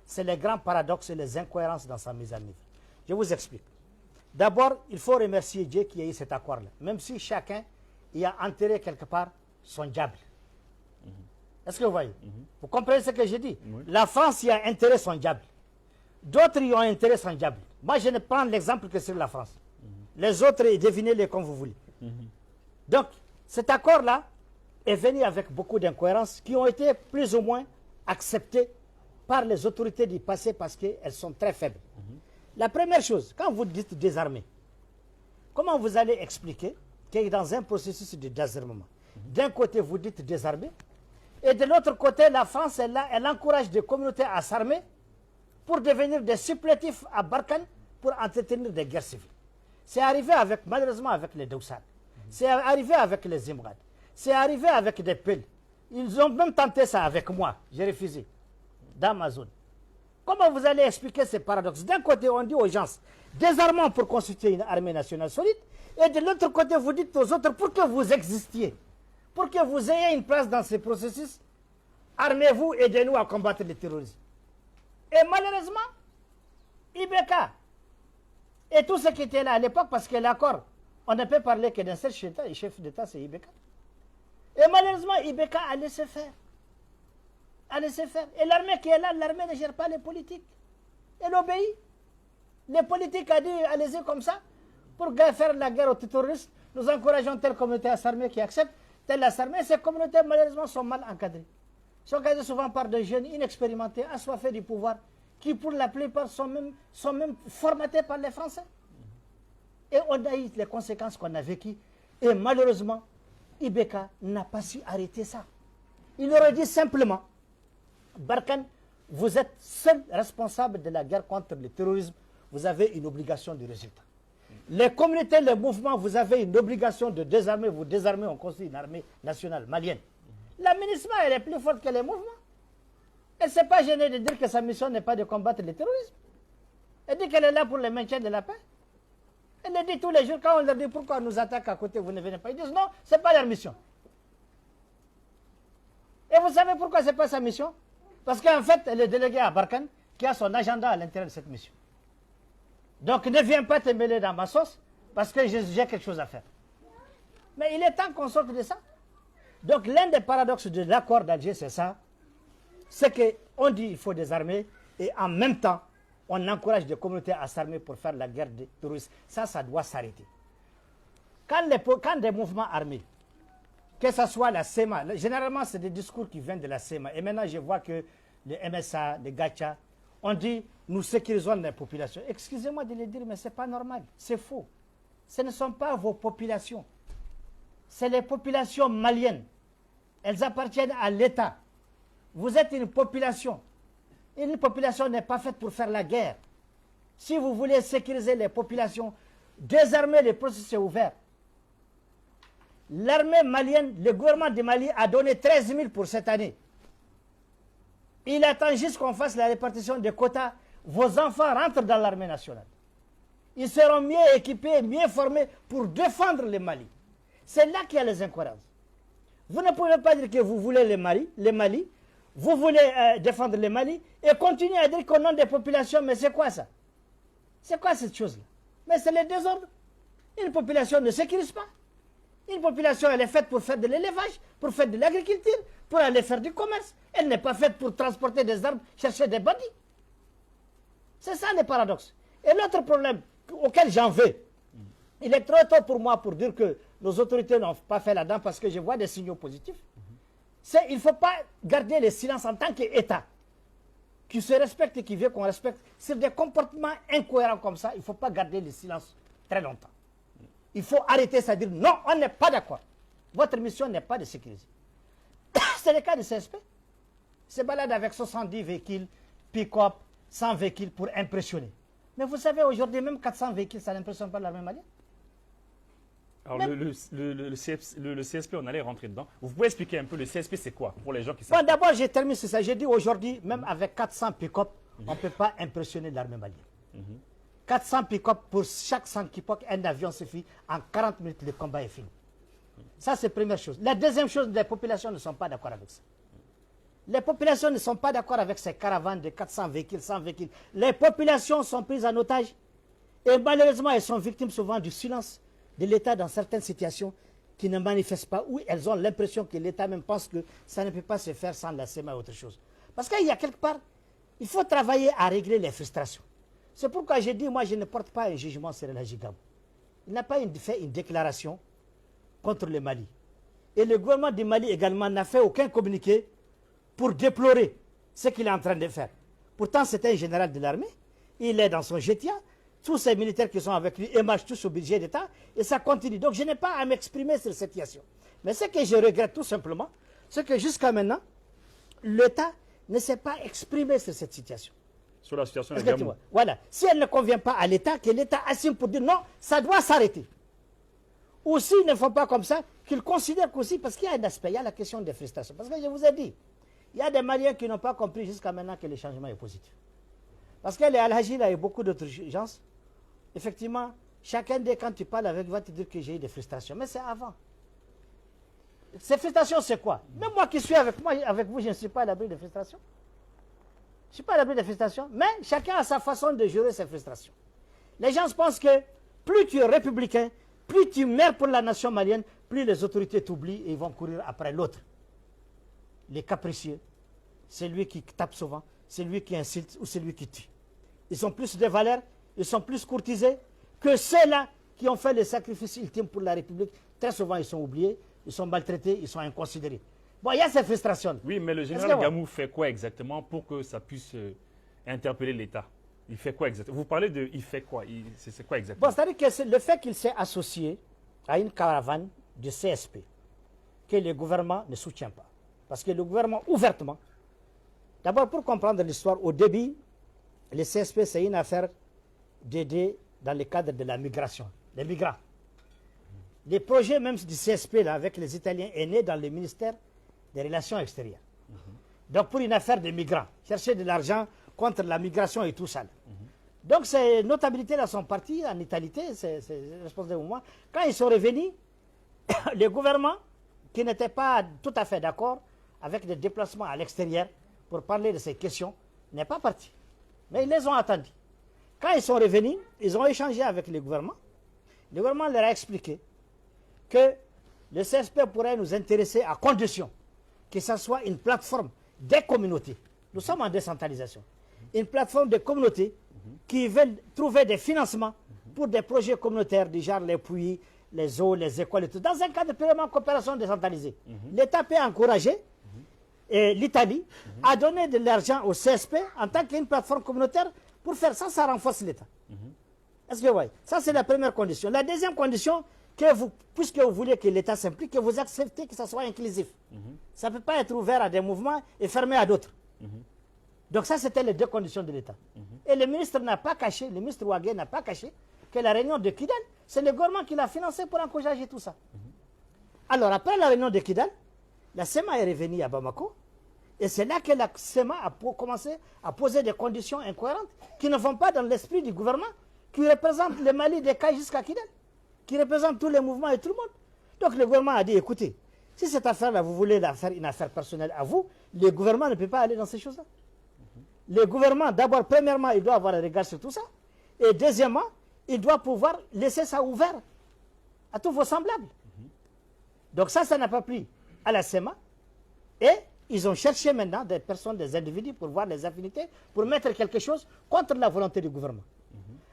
C'est les grands paradoxes et les incohérences dans sa mise en œuvre. Je vous explique. D'abord, il faut remercier Dieu qui a eu cet accord-là, même si chacun y a enterré quelque part son diable. Est-ce que vous voyez? Vous comprenez ce que je dis? Oui. La France y a enterré son diable. D'autres y ont enterré son diable. Moi, je ne prends l'exemple que sur la France. Les autres, devinez-les comme vous voulez. Donc, cet accord-là est venu avec beaucoup d'incohérences qui ont été plus ou moins acceptées par les autorités du passé parce qu'elles sont très faibles. La première chose, quand vous dites désarmer, comment vous allez expliquer qu'il est dans un processus de désarmement? D'un côté, vous dites désarmer, et de l'autre côté, la France, elle encourage des communautés à s'armer pour devenir des supplétifs à Barkhane pour entretenir des guerres civiles. C'est arrivé malheureusement avec les Doussad. C'est arrivé avec les Imrad. C'est arrivé avec des Peuls. Ils ont même tenté ça avec moi. J'ai refusé. Dans ma zone. Comment vous allez expliquer ces paradoxes? D'un côté, on dit aux gens, désarmement pour constituer une armée nationale solide. Et de l'autre côté, vous dites aux autres, pour que vous existiez, pour que vous ayez une place dans ce processus, armez-vous, aidez-nous à combattre le terrorisme. Et malheureusement, Ibeka et tout ce qui était là à l'époque, parce que l'accord, on ne peut parler que d'un seul chef d'État, c'est Ibeka. Et malheureusement, Ibeka a laissé faire. Et l'armée qui est là, l'armée ne gère pas les politiques. Elle obéit. Les politiques ont dit, allez-y comme ça, pour faire la guerre aux terroristes. Nous encourageons telle communauté à s'armer qui accepte, telle à s'armer. Ces communautés, malheureusement, sont mal encadrées. Sont encadrées souvent par des jeunes inexpérimentés, assoiffés du pouvoir, qui pour la plupart sont même formatés par les Français. Et on a eu les conséquences qu'on a vécues. Et malheureusement, Ibeka n'a pas su arrêter ça. Il aurait dit simplement, Barkhane, vous êtes seul responsable de la guerre contre le terrorisme. Vous avez une obligation de résultat. Les communautés, les mouvements, vous avez une obligation de désarmer. Vous désarmez, on construit une armée nationale malienne. La MINUSMA, elle est plus forte que les mouvements. Elle ne s'est pas gênée de dire que sa mission n'est pas de combattre le terrorisme. Elle dit qu'elle est là pour le maintien de la paix. Elle le dit tous les jours, quand on leur dit pourquoi on nous attaque à côté, vous ne venez pas. Ils disent non, ce n'est pas leur mission. Et vous savez pourquoi ce n'est pas sa mission? Parce qu'en fait, elle est déléguée à Barkhane, qui a son agenda à l'intérieur de cette mission. Donc ne viens pas te mêler dans ma sauce, parce que j'ai quelque chose à faire. Mais il est temps qu'on sorte de ça. Donc l'un des paradoxes de l'accord d'Alger, c'est ça. C'est qu'on dit qu'il faut des armées, et en même temps, on encourage des communautés à s'armer pour faire la guerre des terroristes. Ça doit s'arrêter. Quand des mouvements armés, que ce soit la SEMA, généralement c'est des discours qui viennent de la SEMA, et maintenant je vois que les MSA, les Gacha, on dit nous sécurisons les populations. Excusez-moi de le dire, mais ce n'est pas normal, c'est faux. Ce ne sont pas vos populations, c'est les populations maliennes. Elles appartiennent à l'État. Vous êtes une population. Une population n'est pas faite pour faire la guerre. Si vous voulez sécuriser les populations, désarmer les processus ouverts. L'armée malienne, le gouvernement du Mali a donné 13 000 pour cette année. Il attend juste qu'on fasse la répartition des quotas. Vos enfants rentrent dans l'armée nationale. Ils seront mieux équipés, mieux formés pour défendre le Mali. C'est là qu'il y a les incohérences. Vous ne pouvez pas dire que vous voulez le Mali, vous voulez défendre le Mali et continuer à dire qu'au nom des populations, mais c'est quoi ça? C'est quoi cette chose-là? Mais c'est le désordre. Une population ne sécurise pas. Une population, elle est faite pour faire de l'élevage, pour faire de l'agriculture, pour aller faire du commerce. Elle n'est pas faite pour transporter des armes, chercher des bandits. C'est ça le paradoxe. Et l'autre problème auquel j'en veux, il est trop tôt pour moi pour dire que nos autorités n'ont pas fait là-dedans parce que je vois des signaux positifs. C'est il ne faut pas garder le silence en tant qu'État qui se respecte et qui veut qu'on respecte. Sur des comportements incohérents comme ça, il ne faut pas garder le silence très longtemps. Il faut arrêter ça, dire non, on n'est pas d'accord. Votre mission n'est pas de sécuriser. C'est le cas de CSP. Se balade avec 70 véhicules, pick-up, 100 véhicules pour impressionner. Mais vous savez, aujourd'hui, même 400 véhicules, ça n'impressionne pas l'armée malienne. Alors, le CSP, on allait rentrer dedans. Vous pouvez expliquer un peu le CSP, c'est quoi pour les gens qui savent? Bon, d'abord, j'ai terminé sur ça. J'ai dit aujourd'hui, même avec 400 pick-up, on ne peut pas impressionner l'armée malienne. 400 pick-up pour chaque 100 pick-up, un avion suffit. En 40 minutes, le combat est fini. Ça, c'est la première chose. La deuxième chose, les populations ne sont pas d'accord avec ça. Les populations ne sont pas d'accord avec ces caravanes de 400 véhicules, 100 véhicules. Les populations sont prises en otage. Et malheureusement, elles sont victimes souvent du silence de l'État dans certaines situations qui ne manifestent pas, où elles ont l'impression que l'État même pense que ça ne peut pas se faire sans la SEMA ou autre chose. Parce qu'il y a quelque part, il faut travailler à régler les frustrations. C'est pourquoi j'ai dit, moi je ne porte pas un jugement sur El Hadji Gamou. Il n'a pas fait une déclaration contre le Mali. Et le gouvernement du Mali également n'a fait aucun communiqué pour déplorer ce qu'il est en train de faire. Pourtant, c'est un général de l'armée. Il est dans son jetia. Tous ces militaires qui sont avec lui émargent tous au budget d'État. Et ça continue. Donc, je n'ai pas à m'exprimer sur cette situation. Mais ce que je regrette tout simplement, c'est que jusqu'à maintenant, l'État ne s'est pas exprimé sur cette situation. Sur la situation de Gamou. Voilà. Si elle ne convient pas à l'État, que l'État assume pour dire non, ça doit s'arrêter. Ou s'ils ne font pas comme ça, qu'ils considèrent qu'aussi, parce qu'il y a un aspect, il y a la question des frustrations. Parce que je vous ai dit, il y a des Maliens qui n'ont pas compris jusqu'à maintenant que le changement est positif. Parce que les Al-Haji, il y a beaucoup d'autres gens. Effectivement, chacun des quand tu parles avec, va te dire que j'ai eu des frustrations. Mais c'est avant. Ces frustrations, c'est quoi? Même moi qui suis avec vous, je ne suis pas à l'abri de frustrations. Je ne suis pas à l'abri de frustrations. Mais chacun a sa façon de gérer ses frustrations. Les gens pensent que plus tu es républicain, plus tu meurs pour la nation malienne, plus les autorités t'oublient et ils vont courir après l'autre. Les capricieux, c'est lui qui tape souvent, c'est lui qui insulte ou c'est lui qui tue. Ils ont plus de valeur, ils sont plus courtisés que ceux-là qui ont fait les sacrifices ultimes pour la République. Très souvent, ils sont oubliés, ils sont maltraités, ils sont inconsidérés. Bon, il y a ces frustrations. Oui, mais le général Gamou fait quoi exactement pour que ça puisse interpeller l'État? Il fait quoi exactement? Vous parlez de il fait quoi? C'est quoi exactement? Bon, c'est-à-dire que le fait qu'il s'est associé à une caravane de CSP que le gouvernement ne soutient pas. Parce que le gouvernement, ouvertement, D'abord, pour comprendre l'histoire, au début, le CSP, c'est une affaire d'aider dans le cadre de la migration, les migrants. Les projets même du CSP là, avec les Italiens est né dans le ministère des Relations extérieures. Donc pour une affaire de migrants, chercher de l'argent contre la migration et tout ça. Donc ces notabilités-là sont parties en Italie, c'est responsable de moi. Quand ils sont revenus, le gouvernement, qui n'était pas tout à fait d'accord avec des déplacements à l'extérieur pour parler de ces questions, n'est pas parti. Mais ils les ont attendus. Quand ils sont revenus, ils ont échangé avec le gouvernement. Le gouvernement leur a expliqué que le CSP pourrait nous intéresser à condition que ce soit une plateforme des communautés. Nous sommes en décentralisation. Une plateforme des communautés qui veulent trouver des financements pour des projets communautaires du genre les puits, les eaux, les écoles et tout, dans un cadre de purement coopération décentralisée. L'État peut encourager l'Italie à donner de l'argent au CSP en tant qu'une plateforme communautaire pour faire ça, ça renforce l'État. Est-ce que vous voyez? Ça, c'est la première condition. La deuxième condition, puisque vous voulez que l'État s'implique, que vous acceptez que ça soit inclusif. Ça ne peut pas être ouvert à des mouvements et fermé à d'autres. Donc ça, c'était les deux conditions de l'État. Et le ministre n'a pas caché, le ministre Ouagué n'a pas caché que la réunion de Kidal, c'est le gouvernement qui l'a financé pour encourager tout ça. Alors, après la réunion de Kidal, la SEMA est revenue à Bamako, et c'est là que la SEMA a commencé à poser des conditions incohérentes qui ne vont pas dans l'esprit du gouvernement, qui représente le Mali des cas jusqu'à Kidal, qui représente tous les mouvements et tout le monde. Donc le gouvernement a dit, écoutez, si cette affaire-là, vous voulez la faire une affaire personnelle à vous, le gouvernement ne peut pas aller dans ces choses-là. Le gouvernement, d'abord, premièrement, il doit avoir un regard sur tout ça. Et deuxièmement, il doit pouvoir laisser ça ouvert à tous vos semblables. Donc ça n'a pas plu à la SEMA. Et ils ont cherché maintenant des personnes, des individus pour voir les affinités, pour mettre quelque chose contre la volonté du gouvernement.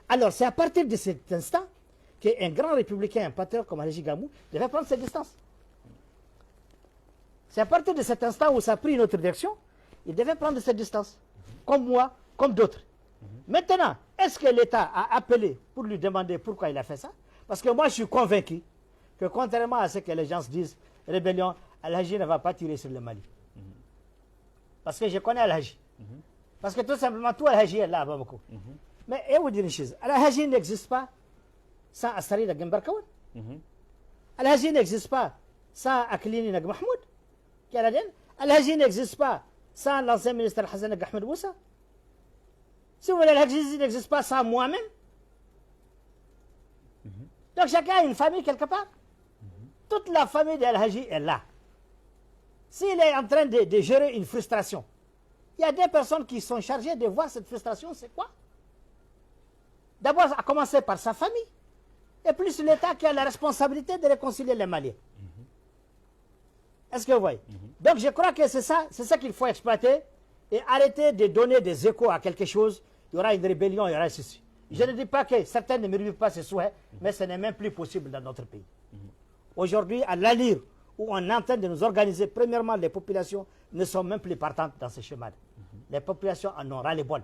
Alors c'est à partir de cet instant qu'un grand républicain, un patriote comme Alégi Gamou, devait prendre ses distances. C'est à partir de cet instant où ça a pris une autre direction, il devait prendre ses distances. Comme moi, comme d'autres. Maintenant, est-ce que l'État a appelé pour lui demander pourquoi il a fait ça? Parce que moi, je suis convaincu que contrairement à ce que les gens se disent, rébellion, Al-Haji ne va pas tirer sur le Mali. Parce que je connais Al-Haji. Parce que tout simplement, tout Al-Haji est là à Bamako. Mais et vous dire une chose, Al-Haji n'existe pas sans Assari Nagam Barkawan. Al-Haji n'existe pas sans Aklini Nag Mahmoud. Al-Haji n'existe pas sans l'ancien ministre Hassan Ahmed Moussa. Si vous voulez, Al-Haji n'existe pas sans moi-même. Donc chacun a une famille quelque part. Toute la famille d'Al-Haji est là. S'il est en train de gérer une frustration, il y a des personnes qui sont chargées de voir cette frustration, c'est quoi? D'abord, à commencer par sa famille, et plus l'État qui a la responsabilité de réconcilier les Maliens. Est-ce que vous voyez? Donc je crois que c'est ça qu'il faut exploiter et arrêter de donner des échos à quelque chose. Il y aura une rébellion, il y aura ceci. Je ne dis pas que certains ne méritent pas ce souhait, mais ce n'est même plus possible dans notre pays. Aujourd'hui, à l'allure où on est en train de nous organiser, premièrement, les populations ne sont même plus partantes dans ce chemin. Les populations en ont ras-le-bol.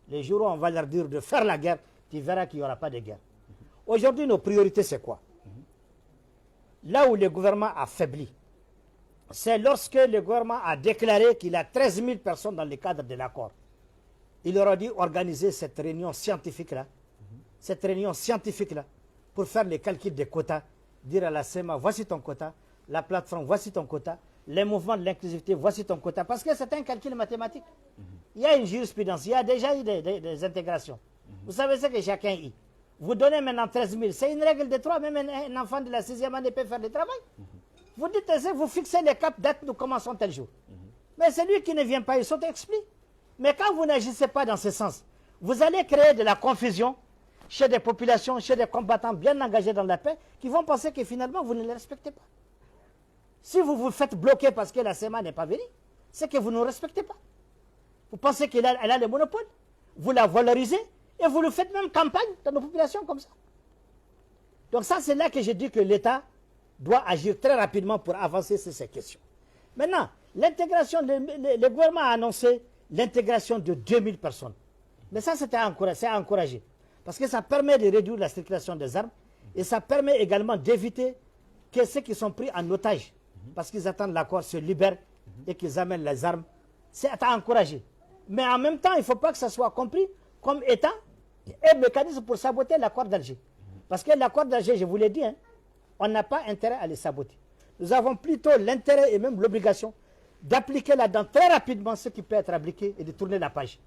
Les jours où on va leur dire de faire la guerre, tu verras qu'il n'y aura pas de guerre. Aujourd'hui, nos priorités, c'est quoi? Là où le gouvernement a faibli, c'est lorsque le gouvernement a déclaré qu'il a 13 000 personnes dans le cadre de l'accord. Il aurait dû organiser cette réunion scientifique-là, pour faire les calculs des quotas, dire à la SEMA, voici ton quota, la plateforme, voici ton quota, les mouvements de l'inclusivité, voici ton quota, parce que c'est un calcul mathématique. Il y a une jurisprudence, il y a déjà eu des intégrations. Vous savez ce que chacun y. Vous donnez maintenant 13 000, c'est une règle de 3, même un enfant de la 6e année peut faire le travail. Vous dites, vous fixez les caps, date, nous commençons tel jour. Mais celui qui ne vient pas, il s'auto-explique. Mais quand vous n'agissez pas dans ce sens, vous allez créer de la confusion chez des populations, chez des combattants bien engagés dans la paix, qui vont penser que finalement, vous ne les respectez pas. Si vous vous faites bloquer parce que la SEMA n'est pas venue, c'est que vous ne respectez pas. Vous pensez qu'elle a le monopole. Vous la valorisez et vous le faites même campagne dans nos populations comme ça. Donc ça, c'est là que je dis que l'État doit agir très rapidement pour avancer sur ces questions. Maintenant, l'intégration, le gouvernement a annoncé l'intégration de 2000 personnes. Mais ça, c'est à encourager. Parce que ça permet de réduire la circulation des armes et ça permet également d'éviter que ceux qui sont pris en otage, parce qu'ils attendent l'accord, se libèrent et qu'ils amènent les armes c'est à encourager. Mais en même temps, il ne faut pas que ça soit compris comme étant un mécanisme pour saboter l'accord d'Alger. Parce que l'accord d'Alger, je vous l'ai dit, hein, on n'a pas intérêt à les saboter. Nous avons plutôt l'intérêt et même l'obligation d'appliquer là-dedans très rapidement ce qui peut être appliqué et de tourner la page.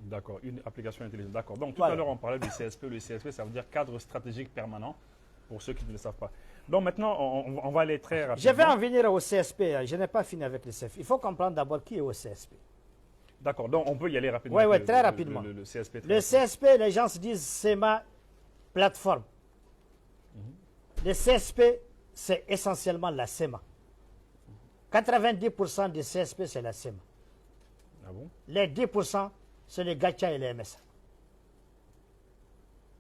D'accord, une application intelligente. D'accord. Donc tout à l'heure, on parlait du CSP. Le CSP, ça veut dire cadre stratégique permanent, pour ceux qui ne le savent pas. Donc maintenant, on va aller très rapidement. Je vais en venir au CSP. Je n'ai pas fini avec le CSP. Il faut comprendre d'abord qui est au CSP. D'accord, donc on peut y aller rapidement. Oui, très rapidement. Le CSP. Le CSP, les gens se disent c'est ma plateforme. Le CSP, c'est essentiellement la SEMA. 90% du CSP, c'est la SEMA. Ah bon? Les 10%, c'est les Gacha et les MSA.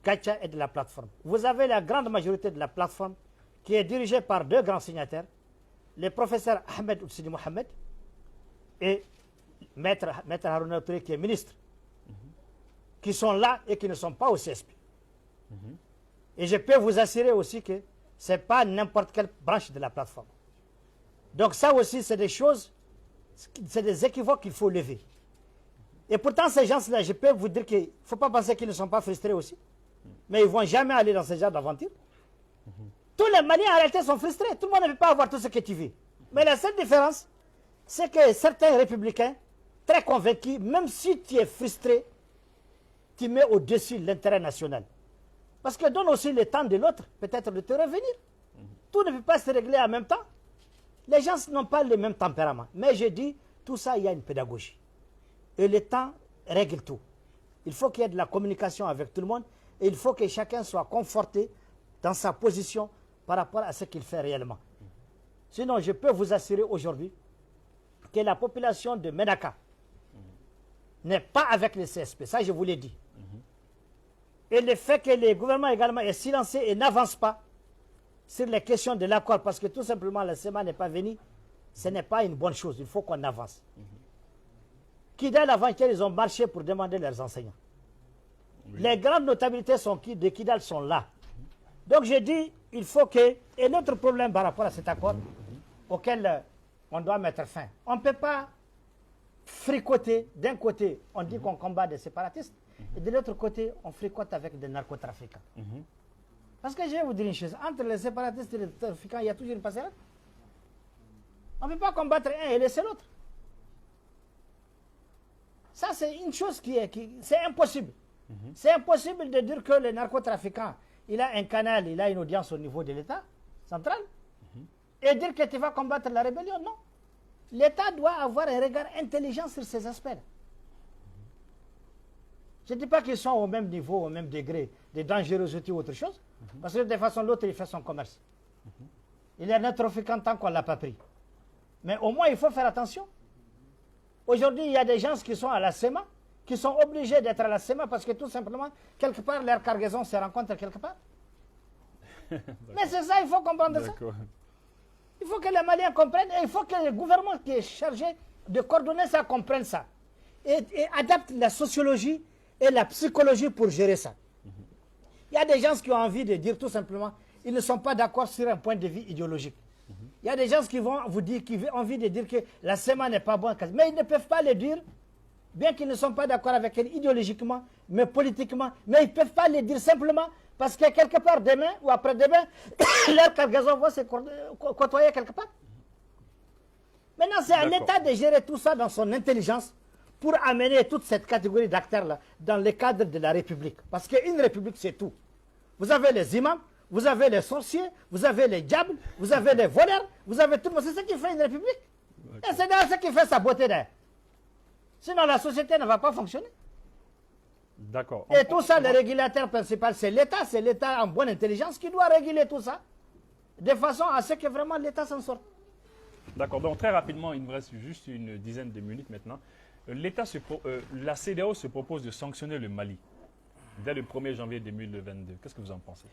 Gacha est de la plateforme. Vous avez la grande majorité de la plateforme qui est dirigée par deux grands signataires, le professeur Ahmed Oussini Mohamed et Maître Harouna Touré qui est ministre, qui sont là et qui ne sont pas au CSP. Et je peux vous assurer aussi que ce n'est pas n'importe quelle branche de la plateforme. Donc ça aussi, c'est des choses, c'est des équivoques qu'il faut lever. Et pourtant, ces gens-là, je peux vous dire qu'il ne faut pas penser qu'ils ne sont pas frustrés aussi. Mais ils ne vont jamais aller dans ce genre d'aventure. Tous les Maliens, en réalité, sont frustrés. Tout le monde ne peut pas avoir tout ce que tu veux. Mais la seule différence, c'est que certains républicains, très convaincus, même si tu es frustré, tu mets au-dessus l'intérêt national. Parce que donne aussi le temps de l'autre, peut-être de te revenir. Tout ne peut pas se régler en même temps. Les gens n'ont pas le même tempérament. Mais je dis, tout ça, il y a une pédagogie. Et le temps règle tout. Il faut qu'il y ait de la communication avec tout le monde. Et il faut que chacun soit conforté dans sa position par rapport à ce qu'il fait réellement. Sinon, je peux vous assurer aujourd'hui que la population de Ménaka n'est pas avec le CSP. Ça, je vous l'ai dit. Et le fait que le gouvernement également est silencieux et n'avance pas sur les questions de l'accord, parce que tout simplement la SEMA n'est pas venue, ce n'est pas une bonne chose. Il faut qu'on avance. Kidal, avant-hier, ils ont marché pour demander leurs enseignants. Oui. Les grandes notabilités de Kidal sont là. Donc je dis, il faut que... Et notre problème par rapport à cet accord, auquel on doit mettre fin, on ne peut pas fricoter. D'un côté, on dit qu'on combat des séparatistes, et de l'autre côté, on fricote avec des narcotrafiquants. Parce que je vais vous dire une chose, entre les séparatistes et les trafiquants, il y a toujours une passerelle. On ne peut pas combattre un et laisser l'autre. Ça, c'est une chose c'est impossible. C'est impossible de dire que le narcotrafiquant, il a un canal, il a une audience au niveau de l'État central, et dire que tu vas combattre la rébellion. Non. L'État doit avoir un regard intelligent sur ces aspects. Je ne dis pas qu'ils sont au même niveau, au même degré de dangerosité ou autre chose, parce que de façon l'autre, il fait son commerce. Il est un trafiquant tant qu'on ne l'a pas pris. Mais au moins, il faut faire attention. Aujourd'hui, il y a des gens qui sont à la SEMA, qui sont obligés d'être à la SEMA parce que tout simplement, quelque part, leur cargaison se rencontre quelque part. Mais c'est ça, il faut comprendre ça. Il faut que les Maliens comprennent et il faut que le gouvernement qui est chargé de coordonner ça comprenne ça. Et adapte la sociologie et la psychologie pour gérer ça. Il y a des gens qui ont envie de dire tout simplement, ils ne sont pas d'accord sur un point de vue idéologique. Il y a des gens qui vont vous dire, qui ont envie de dire que la SEMA n'est pas bonne, mais ils ne peuvent pas le dire, bien qu'ils ne sont pas d'accord avec elle idéologiquement, mais politiquement, mais ils ne peuvent pas le dire simplement parce que quelque part demain ou après-demain, leur cargaison va se côtoyer quelque part. Maintenant, c'est à l'État de gérer tout ça dans son intelligence pour amener toute cette catégorie d'acteurs-là dans le cadre de la République. Parce qu'une République, c'est tout. Vous avez les imams, vous avez les sorciers, vous avez les diables, vous avez les voleurs, vous avez tout le monde. C'est ce qui fait une République. Et c'est d'ailleurs ce qui fait sa beauté d'ailleurs. Sinon, la société ne va pas fonctionner. D'accord. Et tout ça, le régulateur principal, c'est l'État en bonne intelligence qui doit réguler tout ça, de façon à ce que vraiment l'État s'en sorte. D'accord, donc très rapidement, il me reste juste une dizaine de minutes maintenant. La CEDEAO se propose de sanctionner le Mali dès le 1er janvier 2022. Qu'est-ce que vous en pensez?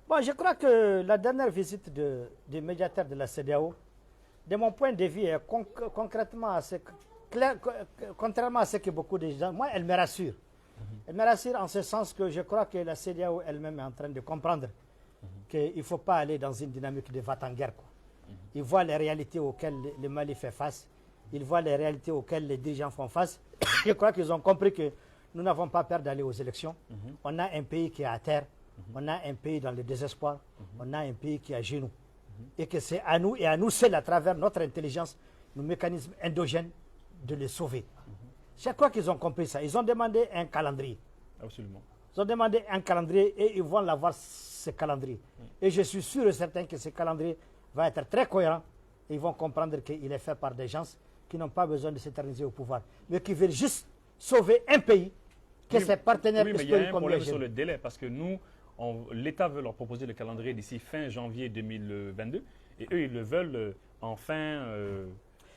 Bon, je crois que la dernière visite du médiateur de la CEDEAO, de mon point de vue, est concrètement assez clair, contrairement à ce que beaucoup de gens... Moi, elle me rassure. Elle me rassure en ce sens que je crois que la CEDEAO elle-même est en train de comprendre qu'il ne faut pas aller dans une dynamique de va-t-en-guerre. Il voit les réalités auxquelles le Mali fait face Ils voient les réalités auxquelles les dirigeants font face. Je crois qu'ils ont compris que nous n'avons pas peur d'aller aux élections. On a un pays qui est à terre. On a un pays dans le désespoir. On a un pays qui est à genoux. Et que c'est à nous et à nous seuls, à travers notre intelligence, nos mécanismes endogènes, de les sauver. Je crois qu'ils ont compris ça. Ils ont demandé un calendrier. Absolument. Ils ont demandé un calendrier et ils vont l'avoir, ce calendrier. Et je suis sûr et certain que ce calendrier va être très cohérent. Et ils vont comprendre qu'il est fait par des gens qui n'ont pas besoin de s'éterniser au pouvoir, mais qui veulent juste sauver un pays que ses partenaires mais il y a un comme problème sur le délai, parce que nous, l'État veut leur proposer le calendrier d'ici fin janvier 2022, et eux, ils le veulent en fin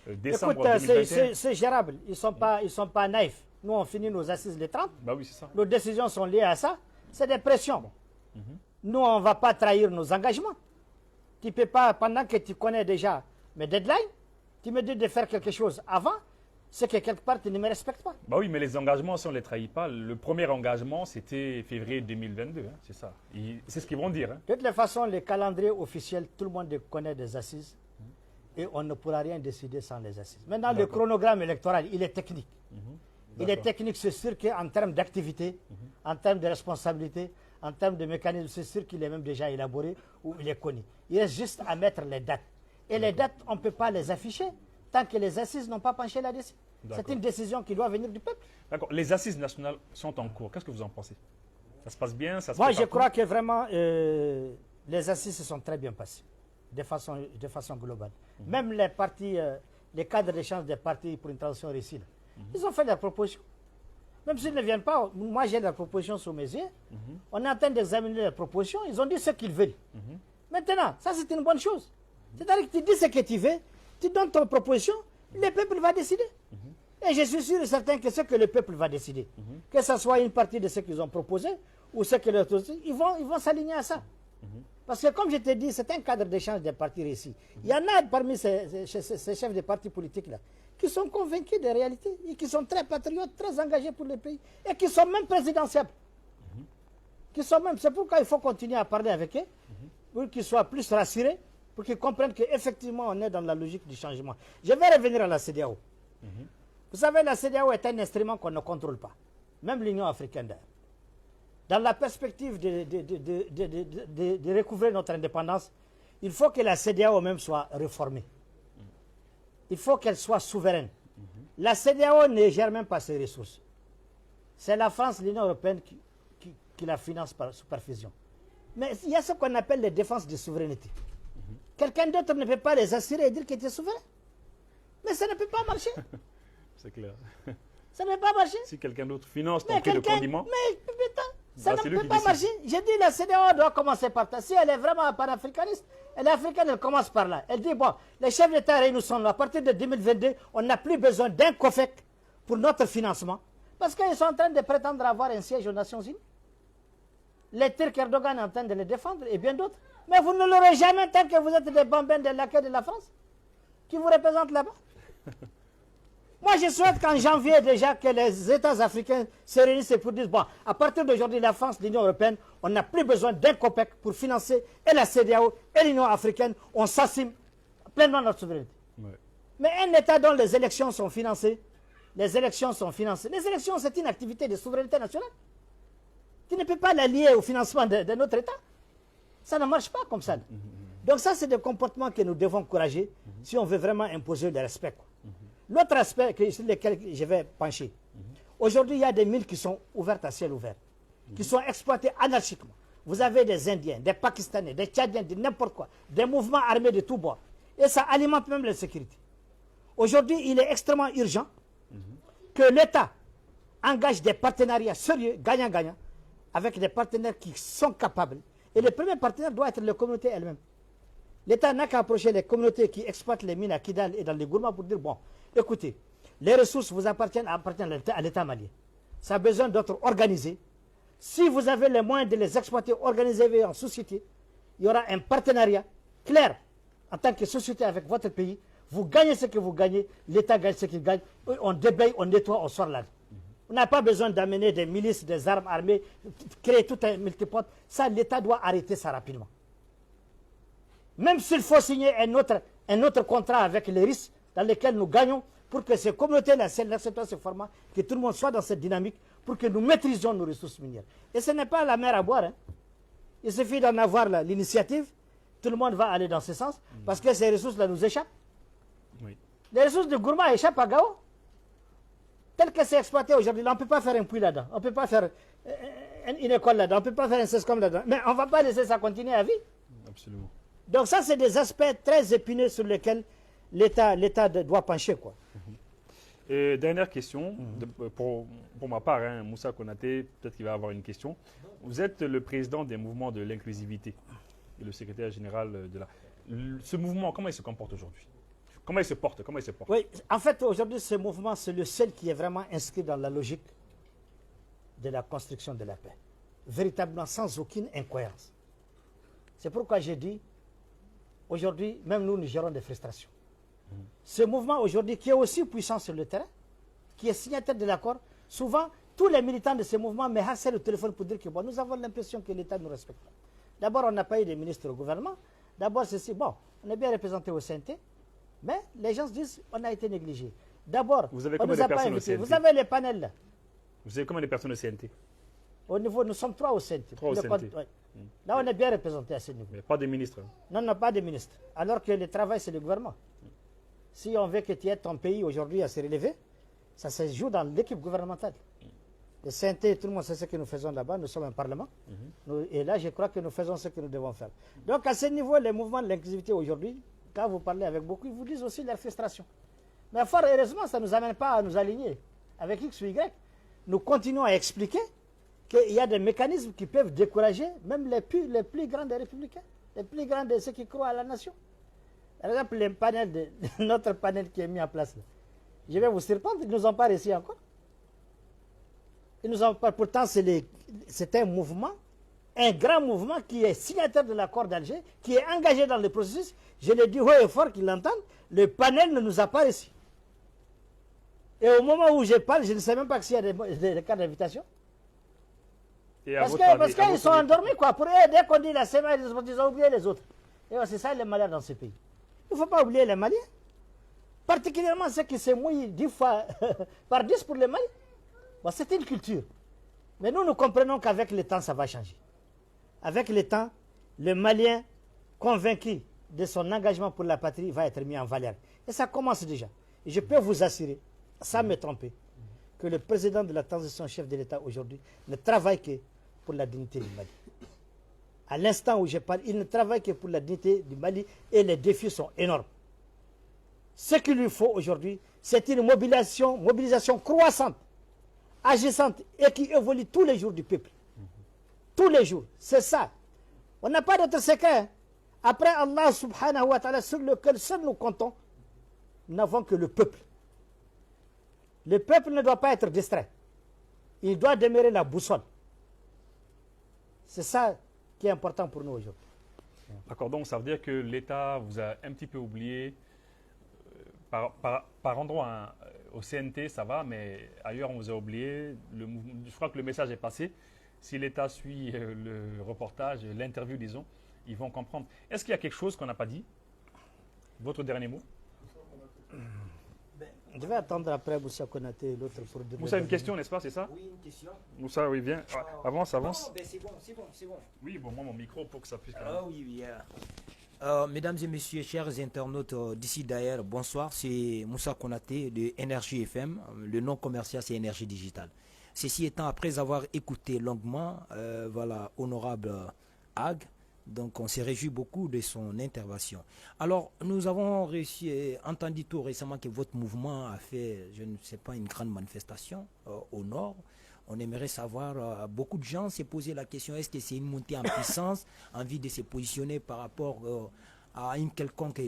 décembre 2021. C'est gérable. Ils ne sont pas naïfs. Nous, on finit nos assises les 30. Bah oui, c'est ça. Nos décisions sont liées à ça. C'est des pressions. Nous, on ne va pas trahir nos engagements. Tu ne peux pas, pendant que tu connais déjà mes deadlines, tu me dis de faire quelque chose avant, c'est que quelque part, tu ne me respectes pas. Bah oui, mais les engagements, si on ne les trahit pas, le premier engagement, c'était février 2022. Hein, c'est ça. C'est ce qu'ils vont dire. Hein. De toutes les façons, les calendriers officiels, tout le monde connaît des assises. Et on ne pourra rien décider sans les assises. Maintenant, le chronogramme électoral, il est technique. Il est technique, c'est sûr qu'en termes d'activité, en termes de responsabilité, en termes de mécanisme, c'est sûr qu'il est même déjà élaboré ou il est connu. Il reste juste à mettre les dates. Et les dates, on ne peut pas les afficher tant que les assises n'ont pas penché là-dessus. C'est une décision qui doit venir du peuple. D'accord. Les assises nationales sont en cours. Qu'est-ce que vous en pensez? Ça se passe bien? Moi, je crois que vraiment, les assises se sont très bien passées, de façon globale. Même les partis, les cadres d'échange des partis pour une transition réussie, ils ont fait des propositions. Même s'ils ne viennent pas, moi j'ai des propositions sous mes yeux. On est en train d'examiner les propositions. Ils ont dit ce qu'ils veulent. Maintenant, ça c'est une bonne chose. C'est-à-dire que tu dis ce que tu veux, tu donnes ton proposition, le peuple va décider. Et je suis sûr et certain que ce que le peuple va décider, que ce soit une partie de ce qu'ils ont proposé ou ce que les autres, ils vont s'aligner à ça. Parce que comme je t'ai dit, c'est un cadre d'échange des partis réussis. Il y en a parmi ces chefs de partis politiques-là qui sont convaincus des réalités et qui sont très patriotes, très engagés pour le pays et qui sont même présidentiables. C'est pourquoi il faut continuer à parler avec eux pour qu'ils soient plus rassurés, pour qu'ils comprennent qu'effectivement on est dans la logique du changement. Je vais revenir à la CEDEAO. Vous savez, la CEDEAO est un instrument qu'on ne contrôle pas, même l'Union africaine d'ailleurs. Dans la perspective de recouvrer notre indépendance, il faut que la CEDEAO même soit réformée. Il faut qu'elle soit souveraine. La CEDEAO ne gère même pas ses ressources. C'est la France, l'Union européenne qui la finance par supervision. Mais il y a ce qu'on appelle les défenses de souveraineté. Quelqu'un d'autre ne peut pas les assurer et dire qu'il est souverain. Mais ça ne peut pas marcher. C'est clair. Ça ne peut pas marcher. Si quelqu'un d'autre finance ton prix de condiment, mais putain, ça ne peut pas marcher. J'ai dit la CEDEAO doit commencer par ça. Si elle est vraiment panafricaniste, elle est africaine, elle commence par là. Elle dit, bon, les chefs d'État nous sont là. À partir de 2022, on n'a plus besoin d'un COFEC pour notre financement. Parce qu'ils sont en train de prétendre avoir un siège aux Nations Unies. Les Turcs, Erdogan est en train de les défendre et bien d'autres. Mais vous ne l'aurez jamais tant que vous êtes des bambins de l'accueil de la France qui vous représentent là-bas. Moi, je souhaite qu'en janvier déjà que les États africains se réunissent pour dire, bon, à partir d'aujourd'hui, la France, l'Union européenne, on n'a plus besoin d'un COPEC pour financer et la CEDEAO et l'Union africaine. On s'assume pleinement notre souveraineté. Ouais. Mais un État dont les élections sont financées, les élections, c'est une activité de souveraineté nationale. Tu ne peux pas la lier au financement de notre État. Ça ne marche pas comme ça. Donc ça, c'est des comportements que nous devons encourager si on veut vraiment imposer le respect. L'autre aspect sur lequel je vais pencher, aujourd'hui, il y a des mines qui sont ouvertes à ciel ouvert, qui sont exploitées anarchiquement. Vous avez des Indiens, des Pakistanais, des Tchadiens, de n'importe quoi, des mouvements armés de tous bords. Et ça alimente même la sécurité. Aujourd'hui, il est extrêmement urgent que l'État engage des partenariats sérieux, gagnant-gagnant, avec des partenaires qui sont capables. Et le premier partenaire doit être la communauté elle-même. L'État n'a qu'à approcher les communautés qui exploitent les mines à Kidal et dans les Gourma pour dire, bon, écoutez, les ressources vous appartiennent à l'État malien. Ça a besoin d'être organisé. Si vous avez les moyens de les exploiter, organisés en société, il y aura un partenariat clair en tant que société avec votre pays. Vous gagnez ce que vous gagnez, l'État gagne ce qu'il gagne. On débaye, on nettoie, on sort là. On n'a pas besoin d'amener des milices, des armes armées, créer tout un multipote. Ça, l'État doit arrêter ça rapidement. Même s'il faut signer un autre contrat avec les risques dans lesquels nous gagnons, pour que ces communautés-là acceptent ce format, que tout le monde soit dans cette dynamique, pour que nous maîtrisions nos ressources minières. Et ce n'est pas la mer à boire. Hein. Il suffit d'en avoir l'initiative, tout le monde va aller dans ce sens, parce que ces ressources-là nous échappent. Oui. Les ressources de Gourma échappent à Gao. Tel que c'est exploité aujourd'hui, on ne peut pas faire un puits là-dedans, on ne peut pas faire une école là-dedans, on ne peut pas faire un CESCOM là-dedans. Mais on ne va pas laisser ça continuer à vie. Absolument. Donc ça, c'est des aspects très épineux sur lesquels l'État doit pencher, quoi. Et dernière question, pour ma part, hein, Moussa Konaté, peut-être qu'il va avoir une question. Vous êtes le président des mouvements de l'inclusivité et le secrétaire général de la... Ce mouvement, comment il se comporte aujourd'hui? Comment il se porte? Oui, en fait, aujourd'hui, ce mouvement, c'est le seul qui est vraiment inscrit dans la logique de la construction de la paix. Véritablement, sans aucune incohérence. C'est pourquoi j'ai dit, aujourd'hui, même nous gérons des frustrations. Ce mouvement aujourd'hui, qui est aussi puissant sur le terrain, qui est signataire de l'accord, souvent, tous les militants de ce mouvement me harcèlent au téléphone pour dire que bon, nous avons l'impression que l'État ne nous respecte pas. D'abord, on n'a pas eu de ministre au gouvernement. D'abord, ceci, bon, on est bien représenté au CNT, mais les gens se disent on a été négligé. D'abord, vous avez on ne nous a pas invités. Vous avez les panels là. Vous avez combien de personnes au CNT? Au niveau, nous sommes 3 au CNT. 3 au CNT. Ouais. Là, on est bien représenté à ce niveau. Mais pas de ministres. Non, pas de ministres. Alors que le travail, c'est le gouvernement. Si on veut que tu aies ton pays aujourd'hui à se relever, ça se joue dans l'équipe gouvernementale. Le CNT, tout le monde sait ce que nous faisons là-bas. Nous sommes un parlement. Et là, je crois que nous faisons ce que nous devons faire. Donc, à ce niveau, les mouvements de l'inclusivité aujourd'hui, quand vous parlez avec beaucoup, ils vous disent aussi leur frustration. Mais fort heureusement, ça ne nous amène pas à nous aligner avec X ou Y. Nous continuons à expliquer qu'il y a des mécanismes qui peuvent décourager même les plus grands des républicains, les plus grands de ceux qui croient à la nation. Par exemple, notre panel qui est mis en place là. Je vais vous surprendre, ils ne nous ont pas réussi encore. Ils nous ont pas, pourtant, c'est un mouvement, un grand mouvement qui est signataire de l'accord d'Alger, qui est engagé dans le processus. Je l'ai dit haut et fort qu'ils l'entendent, le panel ne nous a pas réussi. Et au moment où je parle, je ne sais même pas s'il y a des cas d'invitation. Parce qu'ils sont endormis, quoi. Pour eux, dès qu'on dit la semaine, ils ont oublié les autres. Et c'est ça les Maliens dans ce pays. Il ne faut pas oublier les Maliens. Particulièrement ceux qui se mouillent 10 fois par 10 pour les Maliens. Bon, c'est une culture. Mais nous comprenons qu'avec le temps, ça va changer. Avec le temps, le Malien convaincu de son engagement pour la patrie va être mis en valeur. Et ça commence déjà. Et je peux vous assurer, sans me tromper, que le président de la transition, chef de l'État aujourd'hui, ne travaille que pour la dignité du Mali. À l'instant où je parle, il ne travaille que pour la dignité du Mali et les défis sont énormes. Ce qu'il lui faut aujourd'hui, c'est une mobilisation croissante, agissante et qui évolue tous les jours du peuple. Tous les jours, c'est ça. On n'a pas d'autre secret. Hein. Après Allah subhanahu wa ta'ala, sur lequel seul nous comptons, nous n'avons que le peuple. Le peuple ne doit pas être distrait. Il doit demeurer la boussole. C'est ça qui est important pour nous aujourd'hui. D'accord, donc ça veut dire que l'État vous a un petit peu oublié. Par endroit, hein, au CNT, ça va, mais ailleurs, on vous a oublié. Je crois que le message est passé. Si l'État suit le reportage, l'interview, disons, ils vont comprendre. Est-ce qu'il y a quelque chose qu'on n'a pas dit? Votre dernier mot? Je vais attendre après Moussa Konaté et l'autre pour demander. Moussa, une question, n'est-ce pas, c'est ça? Oui, une question. Moussa, oui, viens. Avance. Non, ben c'est bon. Oui, bon, moi, mon micro pour que ça puisse... Ah oui. Mesdames et messieurs, chers internautes d'ici d'ailleurs, bonsoir. C'est Moussa Konaté de Énergie FM. Le nom commercial, c'est Énergie Digitale. Ceci étant, après avoir écouté longuement, honorable Ag, donc on s'est réjoui beaucoup de son intervention. Alors, nous avons entendu tout récemment que votre mouvement a fait, je ne sais pas, une grande manifestation au nord. On aimerait savoir, beaucoup de gens s'est posé la question, est-ce que c'est une montée en puissance, envie de se positionner par rapport à une quelconque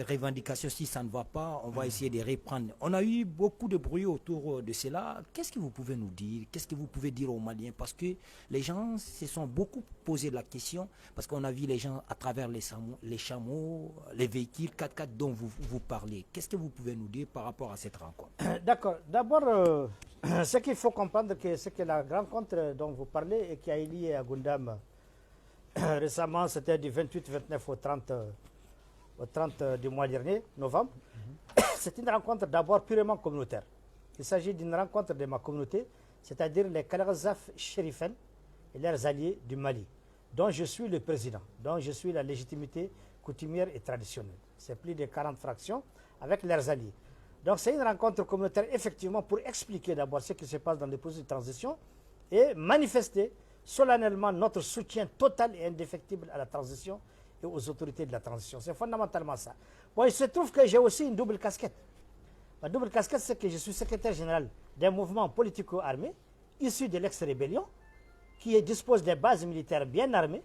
revendication? Si ça ne va pas, on va essayer de reprendre. On a eu beaucoup de bruit autour de cela. Qu'est-ce que vous pouvez nous dire? Qu'est-ce que vous pouvez dire aux Maliens? Parce que les gens se sont beaucoup posé la question, parce qu'on a vu les gens à travers les chameaux, les véhicules 4x4 dont vous parlez. Qu'est-ce que vous pouvez nous dire par rapport à cette rencontre? D'accord. D'abord, ce qu'il faut comprendre, c'est que la rencontre dont vous parlez et qui a eu lieu à Gundam récemment, c'était du 28, 29 au 30 du mois dernier, novembre. c'est une rencontre d'abord purement communautaire. Il s'agit d'une rencontre de ma communauté, c'est-à-dire les Kalazaf Sherifen et leurs alliés du Mali, dont je suis le président, dont je suis la légitimité coutumière et traditionnelle. C'est plus de 40 fractions avec leurs alliés. Donc c'est une rencontre communautaire effectivement pour expliquer d'abord ce qui se passe dans les processus de transition et manifester solennellement notre soutien total et indéfectible à la transition et aux autorités de la transition. C'est fondamentalement ça. Bon, il se trouve que j'ai aussi une double casquette. Ma double casquette, c'est que je suis secrétaire général d'un mouvement politico-armé issu de l'ex-rébellion qui dispose des bases militaires bien armées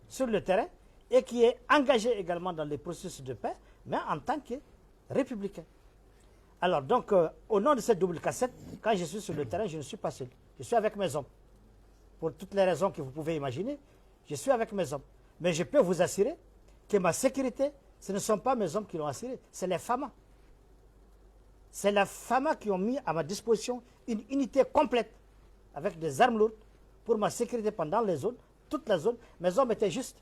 sur le terrain et qui est engagé également dans les processus de paix, mais en tant que républicain. Alors donc, au nom de cette double cassette, quand je suis sur le terrain, je ne suis pas seul. Je suis avec mes hommes. Pour toutes les raisons que vous pouvez imaginer, je suis avec mes hommes. Mais je peux vous assurer que ma sécurité, ce ne sont pas mes hommes qui l'ont assurée, c'est les FAMA. C'est les FAMA qui ont mis à ma disposition une unité complète avec des armes lourdes pour ma sécurité pendant les zones, toute la zone. Mes hommes étaient juste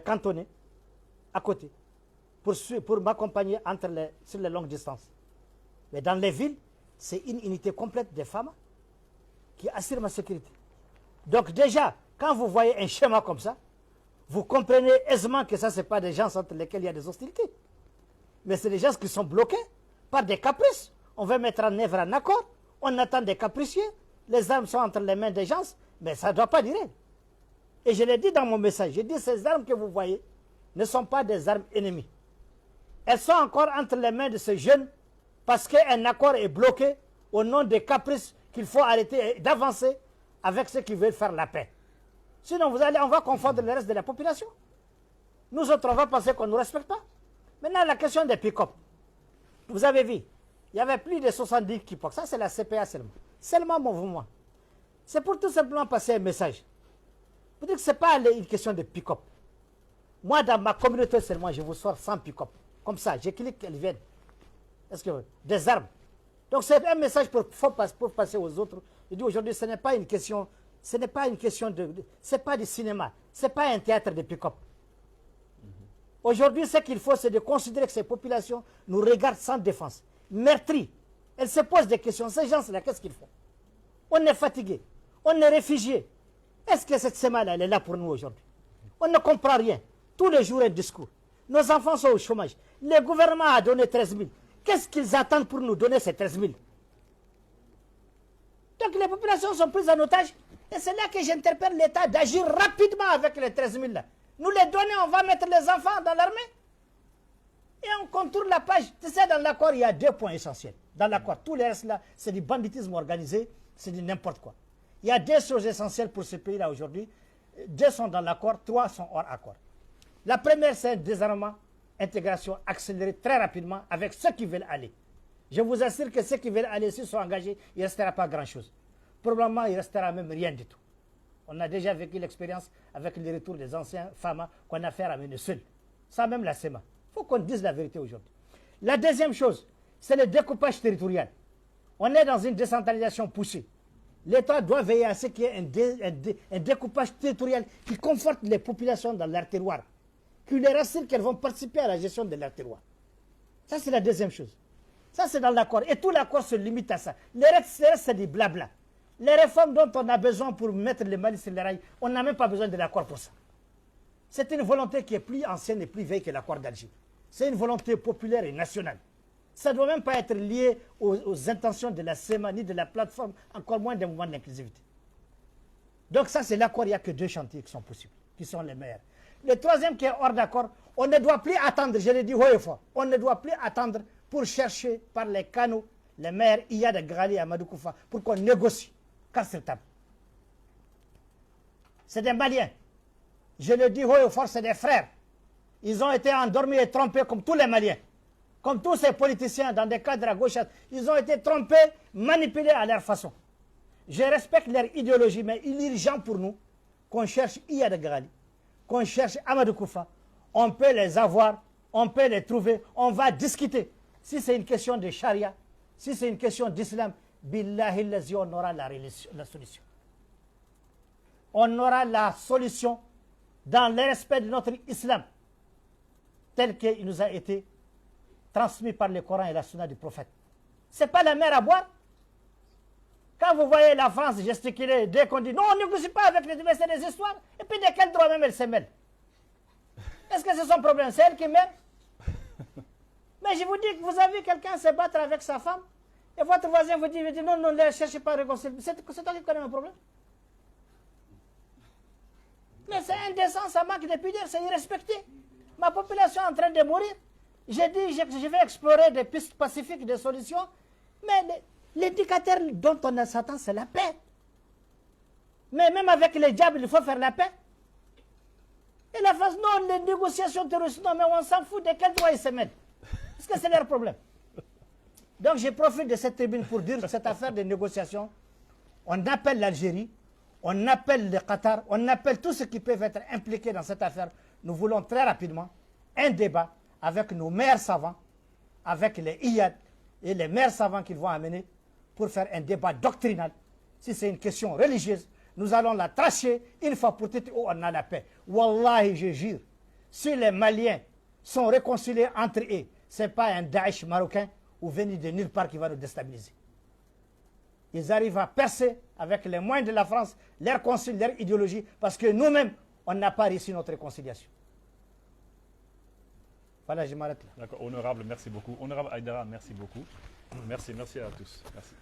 cantonnés à côté pour m'accompagner sur les longues distances. Mais dans les villes, c'est une unité complète des femmes qui assure ma sécurité. Donc déjà, quand vous voyez un schéma comme ça, vous comprenez aisément que ça, ce n'est pas des gens entre lesquels il y a des hostilités. Mais c'est des gens qui sont bloqués par des caprices. On veut mettre en œuvre un accord, on attend des capricieux, les armes sont entre les mains des gens, mais ça ne doit pas durer. Et je l'ai dit dans mon message, j'ai dit ces armes que vous voyez ne sont pas des armes ennemies. Elles sont encore entre les mains de ces jeunes parce qu'un accord est bloqué au nom des caprices qu'il faut arrêter d'avancer avec ceux qui veulent faire la paix. Sinon, on va confondre le reste de la population. Nous autres, on va penser qu'on ne nous respecte pas. Maintenant, la question des pick-up. Vous avez vu, il y avait plus de 70 pick-up. Ça, c'est la CPA seulement. Seulement mouvement. C'est pour tout simplement passer un message. Vous dites que ce n'est pas une question de pick-up. Moi, dans ma communauté seulement, je vous sors 100 pick-up. Comme ça, je clique qu'elles viennent. Est-ce que des armes. Donc c'est un message pour passer aux autres. Je dis aujourd'hui, ce n'est pas une question, ce n'est pas du cinéma, ce n'est pas un théâtre de pick-up. Aujourd'hui, ce qu'il faut, c'est de considérer que ces populations nous regardent sans défense. Meurtries. Elles se posent des questions. Ces gens-là, qu'est-ce qu'ils font? On est fatigué. On est réfugié. Est-ce que cette semaine-là, elle est là pour nous aujourd'hui? On ne comprend rien. Tous les jours, un discours. Nos enfants sont au chômage. Le gouvernement a donné 13 000. Qu'est-ce qu'ils attendent pour nous donner ces 13 000? Donc les populations sont prises en otage. Et c'est là que j'interpelle l'État d'agir rapidement avec les 13 000 là. Nous les donner, on va mettre les enfants dans l'armée. Et on contourne la page. Tu sais, dans l'accord, il y a 2 points essentiels. Dans l'accord, tout le reste là, c'est du banditisme organisé, c'est du n'importe quoi. Il y a 2 choses essentielles pour ce pays-là aujourd'hui. 2 sont dans l'accord, 3 sont hors accord. La première, c'est un désarmement, intégration accélérée très rapidement avec ceux qui veulent aller. Je vous assure que ceux qui veulent aller, s'ils sont engagés, il ne restera pas grand-chose. Probablement, il ne restera même rien du tout. On a déjà vécu l'expérience avec le retour des anciens FAMA qu'on a fait ramener seuls, sans même la SEMA. Il faut qu'on dise la vérité aujourd'hui. La deuxième chose, c'est le découpage territorial. On est dans une décentralisation poussée. L'État doit veiller à ce qu'il y ait un découpage territorial qui conforte les populations dans leur terroir, qui les rassure qu'elles vont participer à la gestion de leur terroir. Ça, c'est la deuxième chose. Ça, c'est dans l'accord. Et tout l'accord se limite à ça. Le reste, c'est du blabla. Les réformes dont on a besoin pour mettre le Mali sur les rails, on n'a même pas besoin de l'accord pour ça. C'est une volonté qui est plus ancienne et plus vieille que l'accord d'Alger. C'est une volonté populaire et nationale. Ça ne doit même pas être lié aux intentions de la SEMA ni de la plateforme, encore moins des mouvements de l'inclusivité. Donc ça, c'est l'accord. Il n'y a que 2 chantiers qui sont possibles, qui sont les meilleurs. Le troisième qui est hors d'accord, on ne doit plus attendre, je l'ai dit haut et fort, on ne doit plus attendre pour chercher par les canaux les maires Iyad Ghali et Amadou Koufa pour qu'on négocie. Car c'est table. C'est des Maliens. Je le dis haut et fort, c'est des frères. Ils ont été endormis et trompés comme tous les Maliens. Comme tous ces politiciens dans des cadres à gauche. Ils ont été trompés, manipulés à leur façon. Je respecte leur idéologie, mais il est urgent pour nous qu'on cherche Iyad Ghali, qu'on cherche Amadou Koufa. On peut les avoir, on peut les trouver, on va discuter. Si c'est une question de charia, si c'est une question d'islam, billahi lazi, on aura la solution. On aura la solution dans le respect de notre islam, tel qu'il nous a été transmis par le Coran et la Sunna du prophète. Ce n'est pas la mer à boire. Quand vous voyez la France gesticuler dès qu'on dit non, on ne négocie pas avec les c'est des histoires, et puis de quel droit même elle se mêle? Est-ce que c'est son problème? C'est elle qui mène? Mais je vous dis que vous avez quelqu'un se battre avec sa femme, et votre voisin vous dit non, non, ne cherchez pas à réconcilier. C'est toi qui connais un problème. Mais c'est indécent, ça manque de pudeur, c'est irrespecté. Ma population est en train de mourir. J'ai dit je vais explorer des pistes pacifiques, des solutions, mais l'indicateur dont on s'attend, c'est la paix. Mais même avec les diables, il faut faire la paix. Et la France, non, les négociations terroristes, non, mais on s'en fout de quel droit ils se mettent. Parce que c'est leur problème. Donc je profite de cette tribune pour dire que cette affaire de négociation, on appelle l'Algérie, on appelle le Qatar, on appelle tous ceux qui peuvent être impliqués dans cette affaire. Nous voulons très rapidement un débat avec nos meilleurs savants, avec les IAD et les meilleurs savants qu'ils vont amener pour faire un débat doctrinal. Si c'est une question religieuse, nous allons la tracher une fois pour toutes où on a la paix. Wallahi, je jure, si les Maliens sont réconciliés entre eux, ce n'est pas un Daesh marocain ou venu de nulle part qui va nous déstabiliser. Ils arrivent à percer avec les moyens de la France leur concile, leur idéologie, parce que nous-mêmes, on n'a pas réussi notre réconciliation. Voilà, je m'arrête là. D'accord, honorable, merci beaucoup. Honorable Aïdara, merci beaucoup. Merci à tous. Merci.